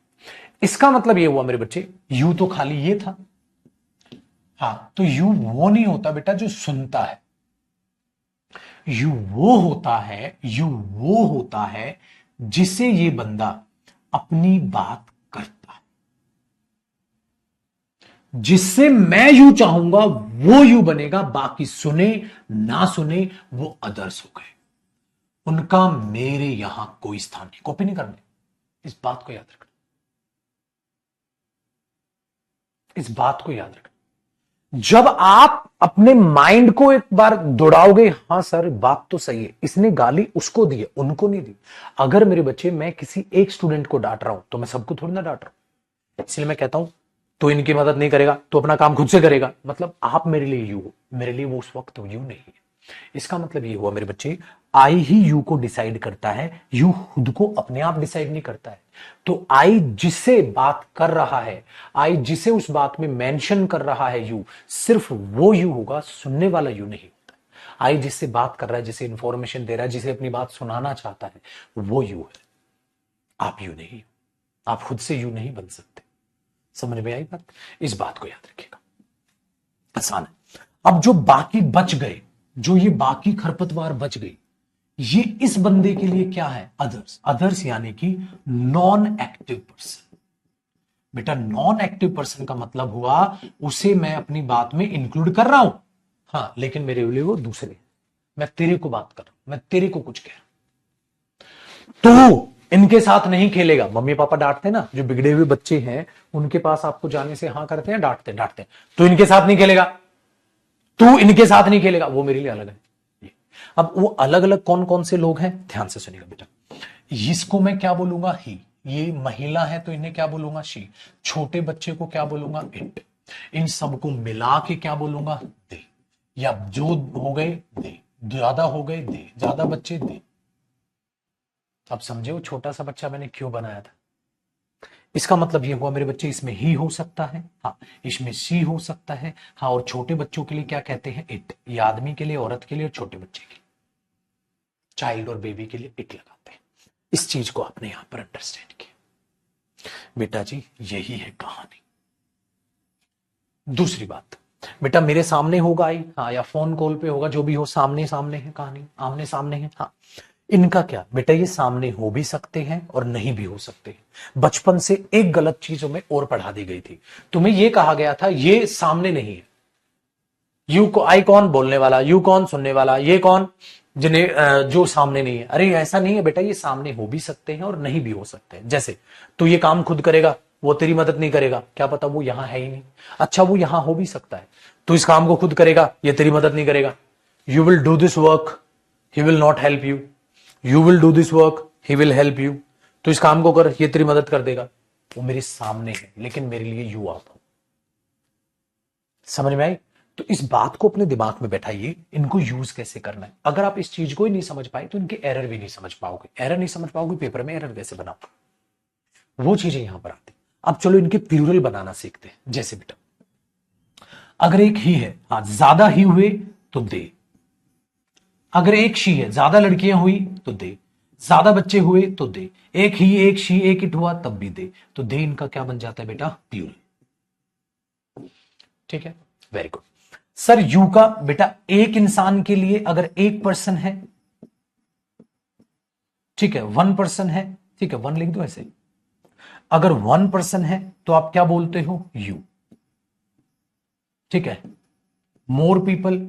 इसका मतलब ये हुआ मेरे बच्चे, यू तो खाली ये था, हाँ, तो यू वो नहीं होता बेटा जो सुनता है। यू वो होता है जिसे ये बंदा अपनी बात करता है। जिससे मैं यू चाहूंगा वो यू बनेगा, बाकी सुने ना सुने वो अदर्स हो गए, उनका मेरे यहां कोई स्थान नहीं। कॉपी नहीं करने, इस बात को याद रखना, इस बात को याद रखना। जब आप अपने माइंड को एक बार दौड़ाओगे, हाँ सर बात तो सही है, इसने गाली उसको दी है, उनको नहीं दी। अगर मेरे बच्चे मैं किसी एक स्टूडेंट को डांट रहा हूं तो मैं सबको थोड़ी ना डांट रहा हूं। इसलिए मैं कहता हूं तो इनकी मदद नहीं करेगा तो अपना काम खुद से करेगा, मतलब आप मेरे लिए यू हो, मेरे लिए वो उस वक्त यू नहीं है। इसका मतलब ये हुआ मेरे बच्चे, आई ही यू को डिसाइड करता है, यू खुद को अपने आप डिसाइड नहीं करता है। तो आई जिसे बात कर रहा है, आई जिसे उस बात में मेंशन कर रहा है यू, सिर्फ वो यू होगा, सुनने वाला यू नहीं होता। आई जिससे बात कर रहा है, जिसे इंफॉर्मेशन दे रहा है, जिसे अपनी बात सुनाना चाहता है, वो यू है, आप यू नहीं हो। आप खुद से यू नहीं बन सकते। समझ में आई बात? इस बात को याद रखिएगा, आसान है। अब जो बाकी बच गए, जो ये बाकी खरपतवार बच गई, ये इस बंदे के लिए क्या है? अदर्स। अदर्स यानी कि नॉन एक्टिव पर्सन। बेटा नॉन एक्टिव पर्सन का मतलब हुआ उसे मैं अपनी बात में इंक्लूड कर रहा हूं, हाँ, लेकिन मेरे लिए वो दूसरे, मैं तेरे को बात कर रहा हूं, मैं तेरे को कुछ कह रहा हूं, तो इनके साथ नहीं खेलेगा। मम्मी पापा डांटते ना, जो बिगड़े हुए बच्चे हैं उनके पास आपको जाने से हाँ करते हैं, डांटते डांटते, तो इनके साथ नहीं खेलेगा, तू इनके साथ नहीं खेलेगा, वो मेरे लिए अलग है। अब वो अलग अलग कौन कौन से लोग हैं, ध्यान से सुनिएगा बेटा। इसको मैं क्या बोलूंगा? ही। ये महिला है तो इन्हें क्या बोलूंगा? शी। छोटे बच्चे को क्या बोलूंगा? इट। इन सबको मिला के क्या बोलूंगा? दे। या जो हो गए दे, ज्यादा हो गए दे, ज्यादा बच्चे दे। अब समझे वो छोटा सा बच्चा मैंने क्यों बनाया था। इसका मतलब ये हुआ मेरे बच्चे इसमें ही हो सकता है, हाँ इसमें सी हो सकता है, हाँ और छोटे बच्चों के लिए क्या कहते हैं, इट। ये आदमी के लिए, औरत के लिए और छोटे बच्चे के लिए, चाइल्ड और बेबी के लिए इट लगाते हैं। इस चीज को आपने यहां पर अंडरस्टैंड किया। बेटा जी यही है कहानी। दूसरी बात, बेटा मेरे सामने होगा आई, हाँ या फोन कॉल पे होगा, जो भी हो, सामने सामने है कहानी, आमने सामने है, हाँ। इनका क्या बेटा, ये सामने हो भी सकते हैं और नहीं भी हो सकते हैं। बचपन से एक गलत चीजों में और पढ़ा दी गई थी, तुम्हें ये कहा गया था ये सामने नहीं है। यू को आई कौन बोलने वाला, यू कौन सुनने वाला, ये कौन जिन्हें जो सामने नहीं है। अरे ऐसा नहीं है बेटा, ये सामने हो भी सकते हैं और नहीं भी हो सकते हैं। जैसे तू ये काम खुद करेगा, वो तेरी मदद नहीं करेगा, क्या पता वो यहां है ही नहीं। अच्छा वो यहां हो भी सकता है, तू इस काम को खुद करेगा, ये तेरी मदद नहीं करेगा। You will do this work, he will not help you, you will do this work, he will help you. तो इस काम को कर, ये तेरी मदद कर देगा। वो मेरे सामने है लेकिन मेरे लिए यू आप हो। समझ में आई। तो इस बात को अपने दिमाग में बैठाइए, इनको यूज कैसे करना है। अगर आप इस चीज को ही नहीं समझ पाए तो इनके एरर भी नहीं समझ पाओगे। एरर नहीं समझ पाओगे, पेपर में एरर कैसे बनाओगे, वो चीजें यहां पर आती। अब चलो इनके प्लूरल बनाना सीखते हैं। जैसे बेटा अगर एक ही है, हाँ ज्यादा ही हुए तो दे। अगर एक शी है, ज्यादा लड़कियां हुई तो दे। ज्यादा बच्चे हुए तो दे। एक ही, एक शी, एक इट हुआ तब भी दे। तो दे इनका क्या बन जाता है बेटा, प्लूरल। ठीक है, वेरी गुड। सर यू का बेटा एक इंसान के लिए अगर एक पर्सन है, ठीक है, वन पर्सन है, ठीक है, वन लिख दो ऐसे। अगर वन पर्सन है तो आप क्या बोलते हो, यू। ठीक है, मोर पीपल,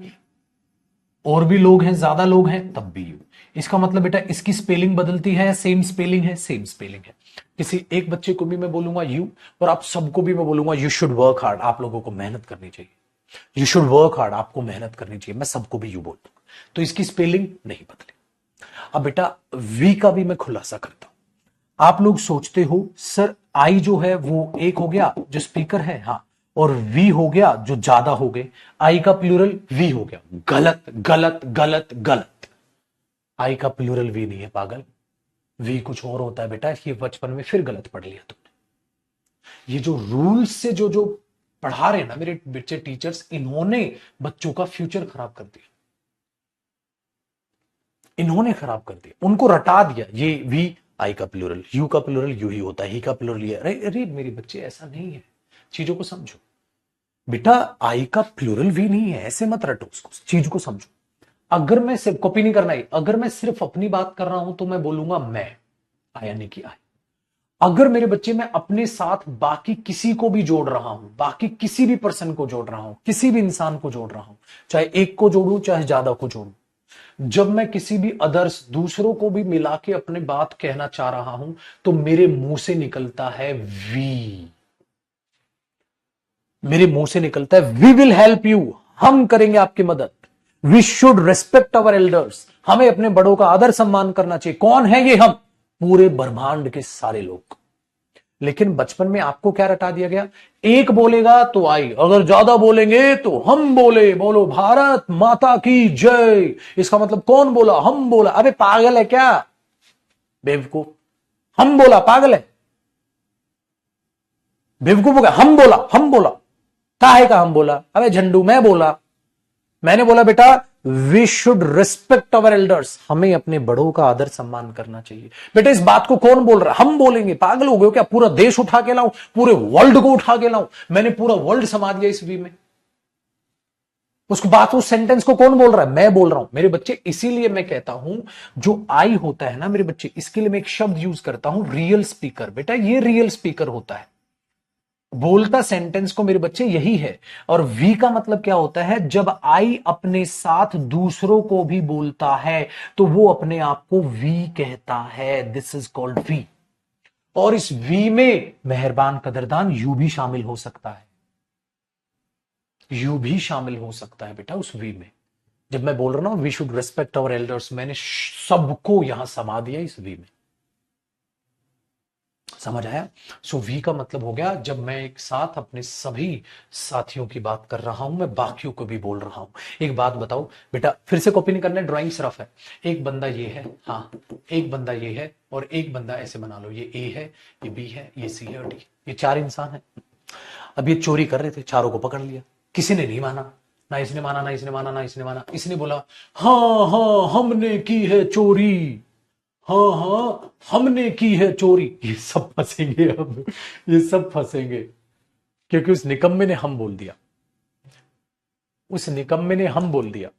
और भी लोग हैं, ज्यादा लोग हैं, तब भी यू। इसका मतलब बेटा इसकी स्पेलिंग बदलती है, सेम स्पेलिंग है, सेम स्पेलिंग है। किसी एक बच्चे को भी मैं बोलूंगा यू, और आप सबको भी मैं बोलूंगा यू शुड वर्क हार्ड, आप लोगों को मेहनत करनी चाहिए। यू शुड वर्क हार्ड, आपको मेहनत करनी चाहिए, मैं सबको भी यू बोल दूंगा। तो इसकी स्पेलिंग नहीं बदली। अब बेटा वी का भी मैं खुलासा करता हूं। आप लोग सोचते हो सर आई जो है वो एक हो गया जो स्पीकर है, हाँ, और वी हो गया जो ज्यादा हो गए, आई का प्लूरल वी हो गया। गलत गलत गलत गलत। आई का प्लूरल वी नहीं है पागल, वी कुछ और होता है बेटा। ये बचपन में फिर गलत पढ़ लिया तुमने। ये जो रूल्स से जो जो पढ़ा रहे ना मेरे बच्चे टीचर्स, इन्होंने बच्चों का फ्यूचर खराब कर दिया। इन्होंने खराब कर दिया, उनको रटा दिया। ये वी आई का प्लूरल, यू का प्लूरल यू ही होता है, ही का प्लूरल ये। अरे अरे मेरे बच्चे ऐसा नहीं है, चीजों को समझो बेटा। आई का प्लूरल वी नहीं है, ऐसे मत रटो उसको, चीज को समझो। अगर मैं सिर्फ कॉपी नहीं करना है, अगर मैं सिर्फ अपनी बात कर रहा हूं तो मैं बोलूंगा मैं, आई यानी कि आई। अगर मेरे बच्चे मैं अपने साथ बाकी किसी को भी जोड़ रहा हूं, बाकी किसी भी पर्सन को जोड़ रहा हूं, किसी भी इंसान को जोड़ रहा हूं, चाहे एक को जोड़ू चाहे ज्यादा को जोड़ू, जब मैं किसी भी अदर्स दूसरों को भी मिला के अपनी बात कहना चाह रहा हूं तो मेरे मुंह से निकलता है वी। मेरे मुंह से निकलता है वी विल हेल्प यू, हम करेंगे आपकी मदद। We should respect our elders, हमें अपने बड़ों का आदर सम्मान करना चाहिए। कौन है ये, हम, पूरे ब्रह्मांड के सारे लोग। लेकिन बचपन में आपको क्या रटा दिया गया, एक बोलेगा तो आई, अगर ज्यादा बोलेंगे तो हम बोले, बोलो भारत माता की जय। इसका मतलब कौन बोला, हम बोला। अबे पागल है क्या बेवकूफ, हम बोला पागल है, बेवकूफ हो गया। हम बोला, हम बोला, काहे का हम बोला, अबे झंडू मैं बोला। मैंने बोला बेटा we should respect our elders, हमें अपने बड़ों का आदर सम्मान करना चाहिए। बेटा इस बात को कौन बोल रहा है, हम बोलेंगे। पागल हो गए क्या, पूरा देश उठा के लाऊं, पूरे वर्ल्ड को उठा के लाऊं, मैंने पूरा वर्ल्ड समा दिया इस वी में। उसको बात, उस सेंटेंस को कौन बोल रहा है, मैं बोल रहा हूं मेरे बच्चे। इसीलिए मैं कहता हूं जो आई होता है ना मेरे बच्चे, इसके लिए मैं एक शब्द यूज करता हूं रियल स्पीकर। बेटा ये रियल स्पीकर होता है, बोलता सेंटेंस को मेरे बच्चे यही है। और वी का मतलब क्या होता है, जब आई अपने साथ दूसरों को भी बोलता है तो वो अपने आप को वी कहता है, दिस इज कॉल्ड वी। और इस वी में मेहरबान कदरदान यू भी शामिल हो सकता है, यू भी शामिल हो सकता है बेटा उस वी में। जब मैं बोल रहा हूं we should respect our elders, मैंने सबको यहां समा दिया इस वी में, समझ आया? सो वी का मतलब हो गया जब मैं एक साथ अपने सभी साथियों की बात कर रहा हूं, मैं बाकियों को भी बोल रहा हूं। एक बात बताओ बेटा, फिर से कॉपी नहीं करना है, ड्राइंग सिर्फ है। एक बंदा ये है, हाँ, एक बंदा ये है, और एक बंदा ऐसे बना लो, ये ए है, ये बी है, ये सी है और डी, ये 4 इंसान है। अब ये चोरी कर रहे थे, चारों को पकड़ लिया, किसी ने नहीं माना, ना इसने माना, ना इसने माना, ना इसने माना। इसने बोला हाँ हाँ हमने की है चोरी, हाँ हाँ हमने की है चोरी। ये सब फंसेंगे अब, ये सब फंसेंगे, क्योंकि उस निकम्मे ने हम बोल दिया, उस निकम्मे ने हम बोल दिया।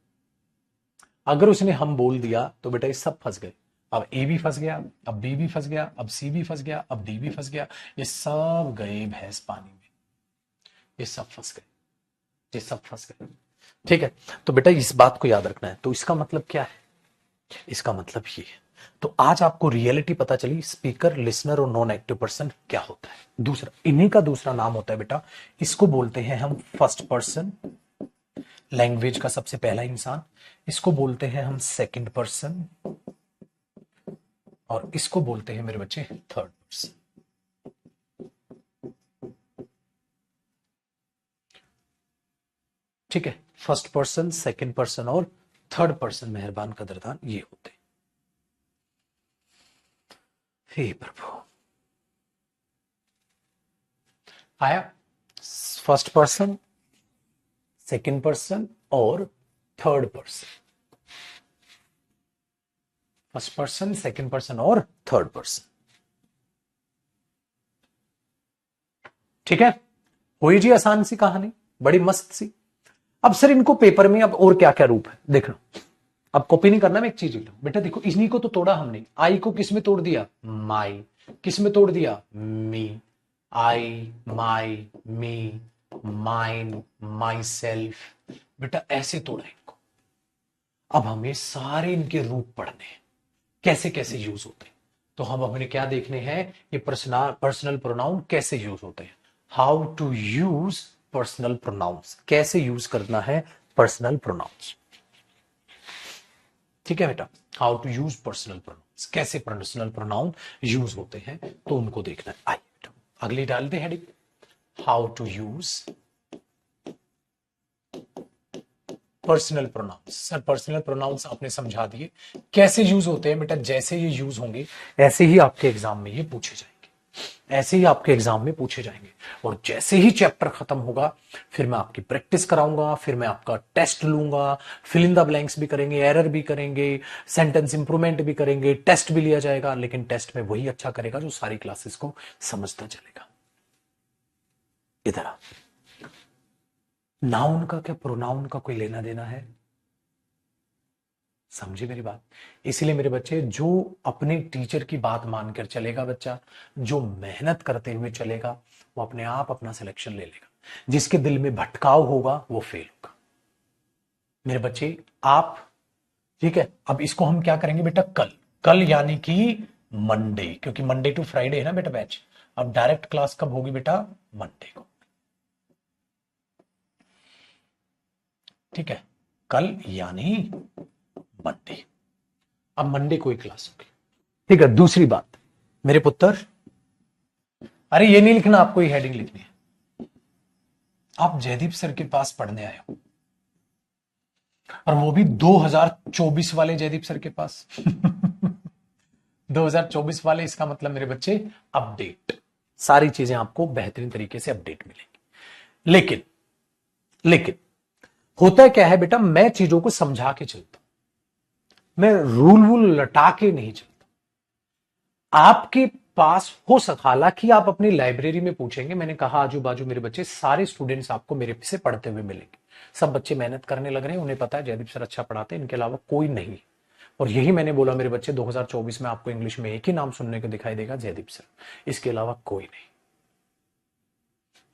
अगर उसने हम बोल दिया तो बेटा ये सब फंस गए। अब ए भी फंस गया, अब बी भी फंस गया, अब सी भी फंस गया, अब डी भी फंस गया, ये सब गए भैंस पानी में, ये सब फंस गए, ये सब फंस गए। ठीक है, तो बेटा इस बात को याद रखना है। तो इसका मतलब क्या है? इसका मतलब ये है। तो आज आपको रियलिटी पता चली, स्पीकर, लिसनर और नॉन एक्टिव पर्सन क्या होता है। दूसरा, इन्हीं का दूसरा नाम होता है बेटा, इसको बोलते हैं हम फर्स्ट पर्सन, लैंग्वेज का सबसे पहला इंसान। इसको बोलते हैं हम सेकंड पर्सन, और इसको बोलते हैं मेरे बच्चे थर्ड पर्सन। ठीक है, फर्स्ट पर्सन, सेकंड पर्सन और थर्ड पर्सन, मेहरबान कदरदान, ये होते हैं। हे प्रभु, आया? फर्स्ट पर्सन, सेकंड पर्सन और third person, first person, second person और थर्ड पर्सन। ठीक है, हुई जी आसान सी कहानी, बड़ी मस्त सी। अब सर इनको पेपर में अब और क्या क्या रूप है देख लो, अब कॉपी नहीं करना, मैं एक चीज लिख लो बेटा, देखो इन्हीं को तो तोड़ा हमने। आई को किस में तोड़ दिया? माई। किस में तोड़ दिया? मी। आई, माई, मी, माइन, माई सेल्फ। बेटा ऐसे तोड़ा इनको। अब हमें सारे इनके रूप पढ़ने हैं, कैसे कैसे यूज होते हैं। तो हम हमें क्या देखने हैं? ये पर्सनल प्रोनाउन कैसे यूज होते हैं, how to use personal pronouns, कैसे यूज करना है पर्सनल प्रोनाउंस। ठीक है बेटा, how to use personal pronouns, कैसे पर्सनल प्रोनाउन यूज होते हैं, तो उनको देखना है। आइए बेटा अगली डालते हैं heading, how to use personal pronouns. Sir personal pronouns आपने समझा दिए, कैसे यूज होते हैं बेटा, जैसे ये यूज होंगे ऐसे ही आपके एग्जाम में ये पूछे जाएंगे, ऐसे ही आपके एग्जाम में पूछे जाएंगे। और जैसे ही चैप्टर खत्म होगा फिर मैं आपकी प्रैक्टिस कराऊंगा, फिर मैं आपका टेस्ट लूंगा, फिल इन द ब्लैंक्स भी करेंगे, एरर भी करेंगे, सेंटेंस इंप्रूवमेंट भी करेंगे, टेस्ट भी लिया जाएगा। लेकिन टेस्ट में वही अच्छा करेगा जो सारी क्लासेस को समझता चलेगा। इधर आ, नाउन का क्या प्रोनाउन का कोई लेना देना है? समझे मेरी बात? इसीलिए मेरे बच्चे, जो अपने टीचर की बात मानकर चलेगा बच्चा, जो मेहनत करते हुए चलेगा, वो अपने आप अपना सिलेक्शन ले लेगा। जिसके दिल में भटकाव होगा वो फेल होगा। मेरे बच्चे आप, ठीक है, अब इसको हम क्या करेंगे बेटा, कल, कल यानी कि मंडे, क्योंकि मंडे टू फ्राइडे है ना बेटा बैच। अब डायरेक्ट क्लास कब होगी बेटा? मंडे को। ठीक है, कल यानी मंडे। अब मंडे को ही क्लास होगी। ठीक है, दूसरी बात मेरे पुत्र, अरे ये नहीं लिखना, आपको ये हेडिंग लिखनी है। आप जयदीप सर के पास पढ़ने आए हो, और वो भी 2024 वाले जयदीप सर के पास। 2024 वाले, इसका मतलब मेरे बच्चे अपडेट, सारी चीजें आपको बेहतरीन तरीके से अपडेट मिलेंगी। लेकिन लेकिन होता क्या है बेटा, मैं चीजों को समझा के चलता हूं, मैं रूल वूल लटा के नहीं चलता। आपके पास हो सकता, हालांकि आप अपनी लाइब्रेरी में पूछेंगे, मैंने कहा आजू बाजू मेरे बच्चे सारे स्टूडेंट्स आपको मेरे से पढ़ते हुए मिलेंगे। सब बच्चे मेहनत करने लग रहे हैं, उन्हें पता है जयदीप सर अच्छा पढ़ाते हैं, इनके अलावा कोई नहीं। और यही मैंने बोला मेरे बच्चे, 2024 में आपको इंग्लिश में एक ही नाम सुनने को दिखाई देगा, जयदीप सर, इसके अलावा कोई नहीं।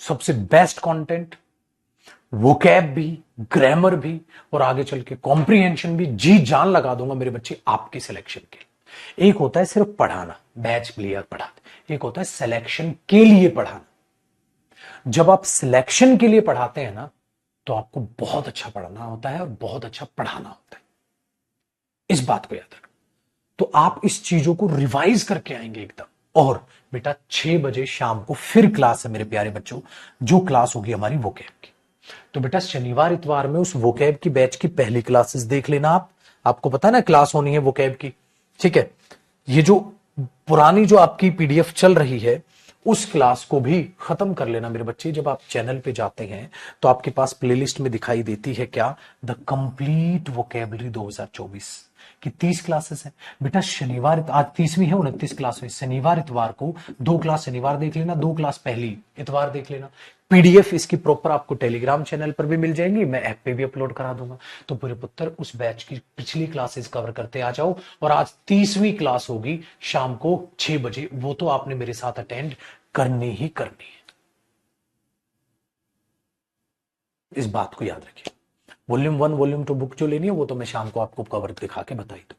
सबसे बेस्ट कंटेंट, वोकैब भी, ग्रामर भी, और आगे चल के कॉम्प्रीहेंशन भी जी जान लगा दूंगा मेरे बच्चे आपके सिलेक्शन के लिए। एक होता है सिर्फ पढ़ाना, बैच प्लेयर पढ़ाते, एक होता है सिलेक्शन के लिए पढ़ाना। जब आप सिलेक्शन के लिए पढ़ाते हैं ना, तो आपको बहुत अच्छा पढ़ाना होता है और बहुत अच्छा पढ़ाना होता है, इस बात को याद रखना। तो आप इस चीजों को रिवाइज करके आएंगे एकदम, और बेटा 6 बजे शाम को फिर क्लास है मेरे प्यारे बच्चों, जो क्लास होगी हमारी वोकैब की। तो बेटा शनिवार इतवार में उस वोकैब की बैच की पहली क्लासेस देख लेना आपको पता है ना क्लास होनी है वोकैब की, ठीक है। ये जो पुरानी जो आपकी पीडीएफ चल रही है उस क्लास को भी खत्म कर लेना मेरे बच्चे। जब आप चैनल पे जाते हैं तो आपके पास प्लेलिस्ट में दिखाई देती है क्या, द कंप्लीट वोकेबलरी 2024 की 30 क्लासेस है बेटा। शनिवार आज 30वीं है, 29 क्लास हुई। शनिवार इतवार को 2 क्लास शनिवार देख लेना, 2 क्लास पहली इतवार देख लेना। पीडीएफ इसकी प्रॉपर आपको टेलीग्राम चैनल पर भी मिल जाएंगी, मैं ऐप पे भी अपलोड करा दूंगा। तो पूरे पुत्र उस बैच की पिछली क्लासेस कवर करते आ जाओ। और आज 30वीं क्लास होगी शाम को 6 बजे, वो तो आपने मेरे साथ अटेंड करनी ही करनी है, इस बात को याद रखिए। वॉल्यूम 1 वॉल्यूम 2 बुक जो लेनी है वो तो मैं शाम को आपको कवर दिखा के बताई दूं।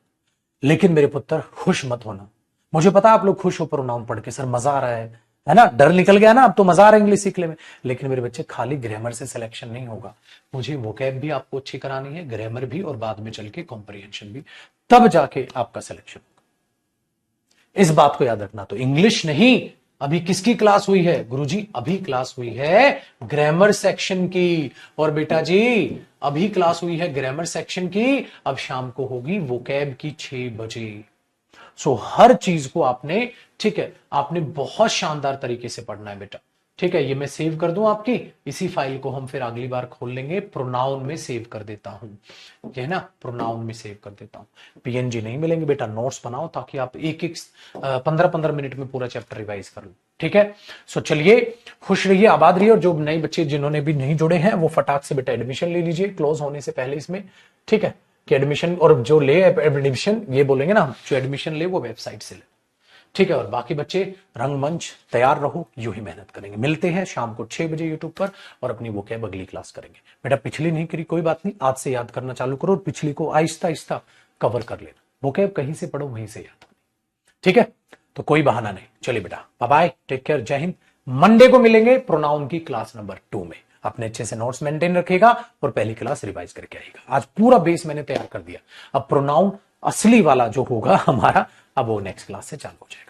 लेकिन मेरे पुत्र खुश मत होना, मुझे पता आप लोग खुश हो प्रोनाउन पढ़ के, सर मजा आ रहा है ना, डर निकल गया ना, अब तो मजा आ रहा है इंग्लिश सीखने में। लेकिन मेरे बच्चे खाली ग्रामर से सिलेक्शन नहीं होगा, मुझे वोकैब भी आपको अच्छी करानी है, ग्रामर भी, और बाद में चल के कॉम्प्रिहेंशन भी, तब जाके आपका सिलेक्शन होगा। इस बात को याद रखना। तो इंग्लिश नहीं, अभी किसकी क्लास हुई है गुरुजी, अभी क्लास हुई है ग्रामर सेक्शन की। और बेटा जी अभी क्लास हुई है ग्रामर सेक्शन की, अब शाम को होगी वोकैब की 6 बजे। सो हर चीज को आपने, ठीक है, आपने बहुत शानदार तरीके से पढ़ना है बेटा, ठीक है। ये मैं सेव कर दूं आपकी, इसी फाइल को हम फिर अगली बार खोल लेंगे। प्रोनाउन में सेव कर देता हूं, ये है ना, प्रोनाउन में सेव कर देता हूं। पीएनजी नहीं मिलेंगे बेटा, नोट्स बनाओ ताकि आप एक 15-15 मिनट में पूरा चैप्टर रिवाइज कर लो, ठीक है। सो चलिए, खुश रहिए, आबाद रहिए। और जो नए बच्चे जिन्होंने भी नहीं जुड़े हैं वो फटाक से बेटा एडमिशन ले लीजिए क्लोज होने से पहले इसमें, ठीक है, कि एडमिशन, और जो ले एडमिशन ये बोलेंगे ना, जो एडमिशन ले वो वेबसाइट से ले, ठीक है। और बाकी बच्चे रंगमंच तैयार रहो, यूं ही मेहनत करेंगे। मिलते हैं शाम को 6 बजे यूट्यूब पर, और अपनी वोकैब अगली क्लास करेंगे। बेटा पिछली नहीं करी कोई बात नहीं, आज से याद करना चालू करो, और पिछली को आहिस्ता आहिस्ता कवर कर लेना। वोकैब कहीं से पढ़ो वहीं से याद, ठीक है। तो कोई बहाना नहीं। चलिए बेटा, बाय बाय, टेक केयर, जय हिंद। मंडे को मिलेंगे प्रोनाउन की क्लास नंबर 2 में। अपने अच्छे से नोट्स मेंटेन रखेगा और पहली क्लास रिवाइज करके आएगा। आज पूरा बेस मैंने तैयार कर दिया, अब प्रोनाउन असली वाला जो होगा हमारा, अब वो नेक्स्ट क्लास से चालू हो जाएगा।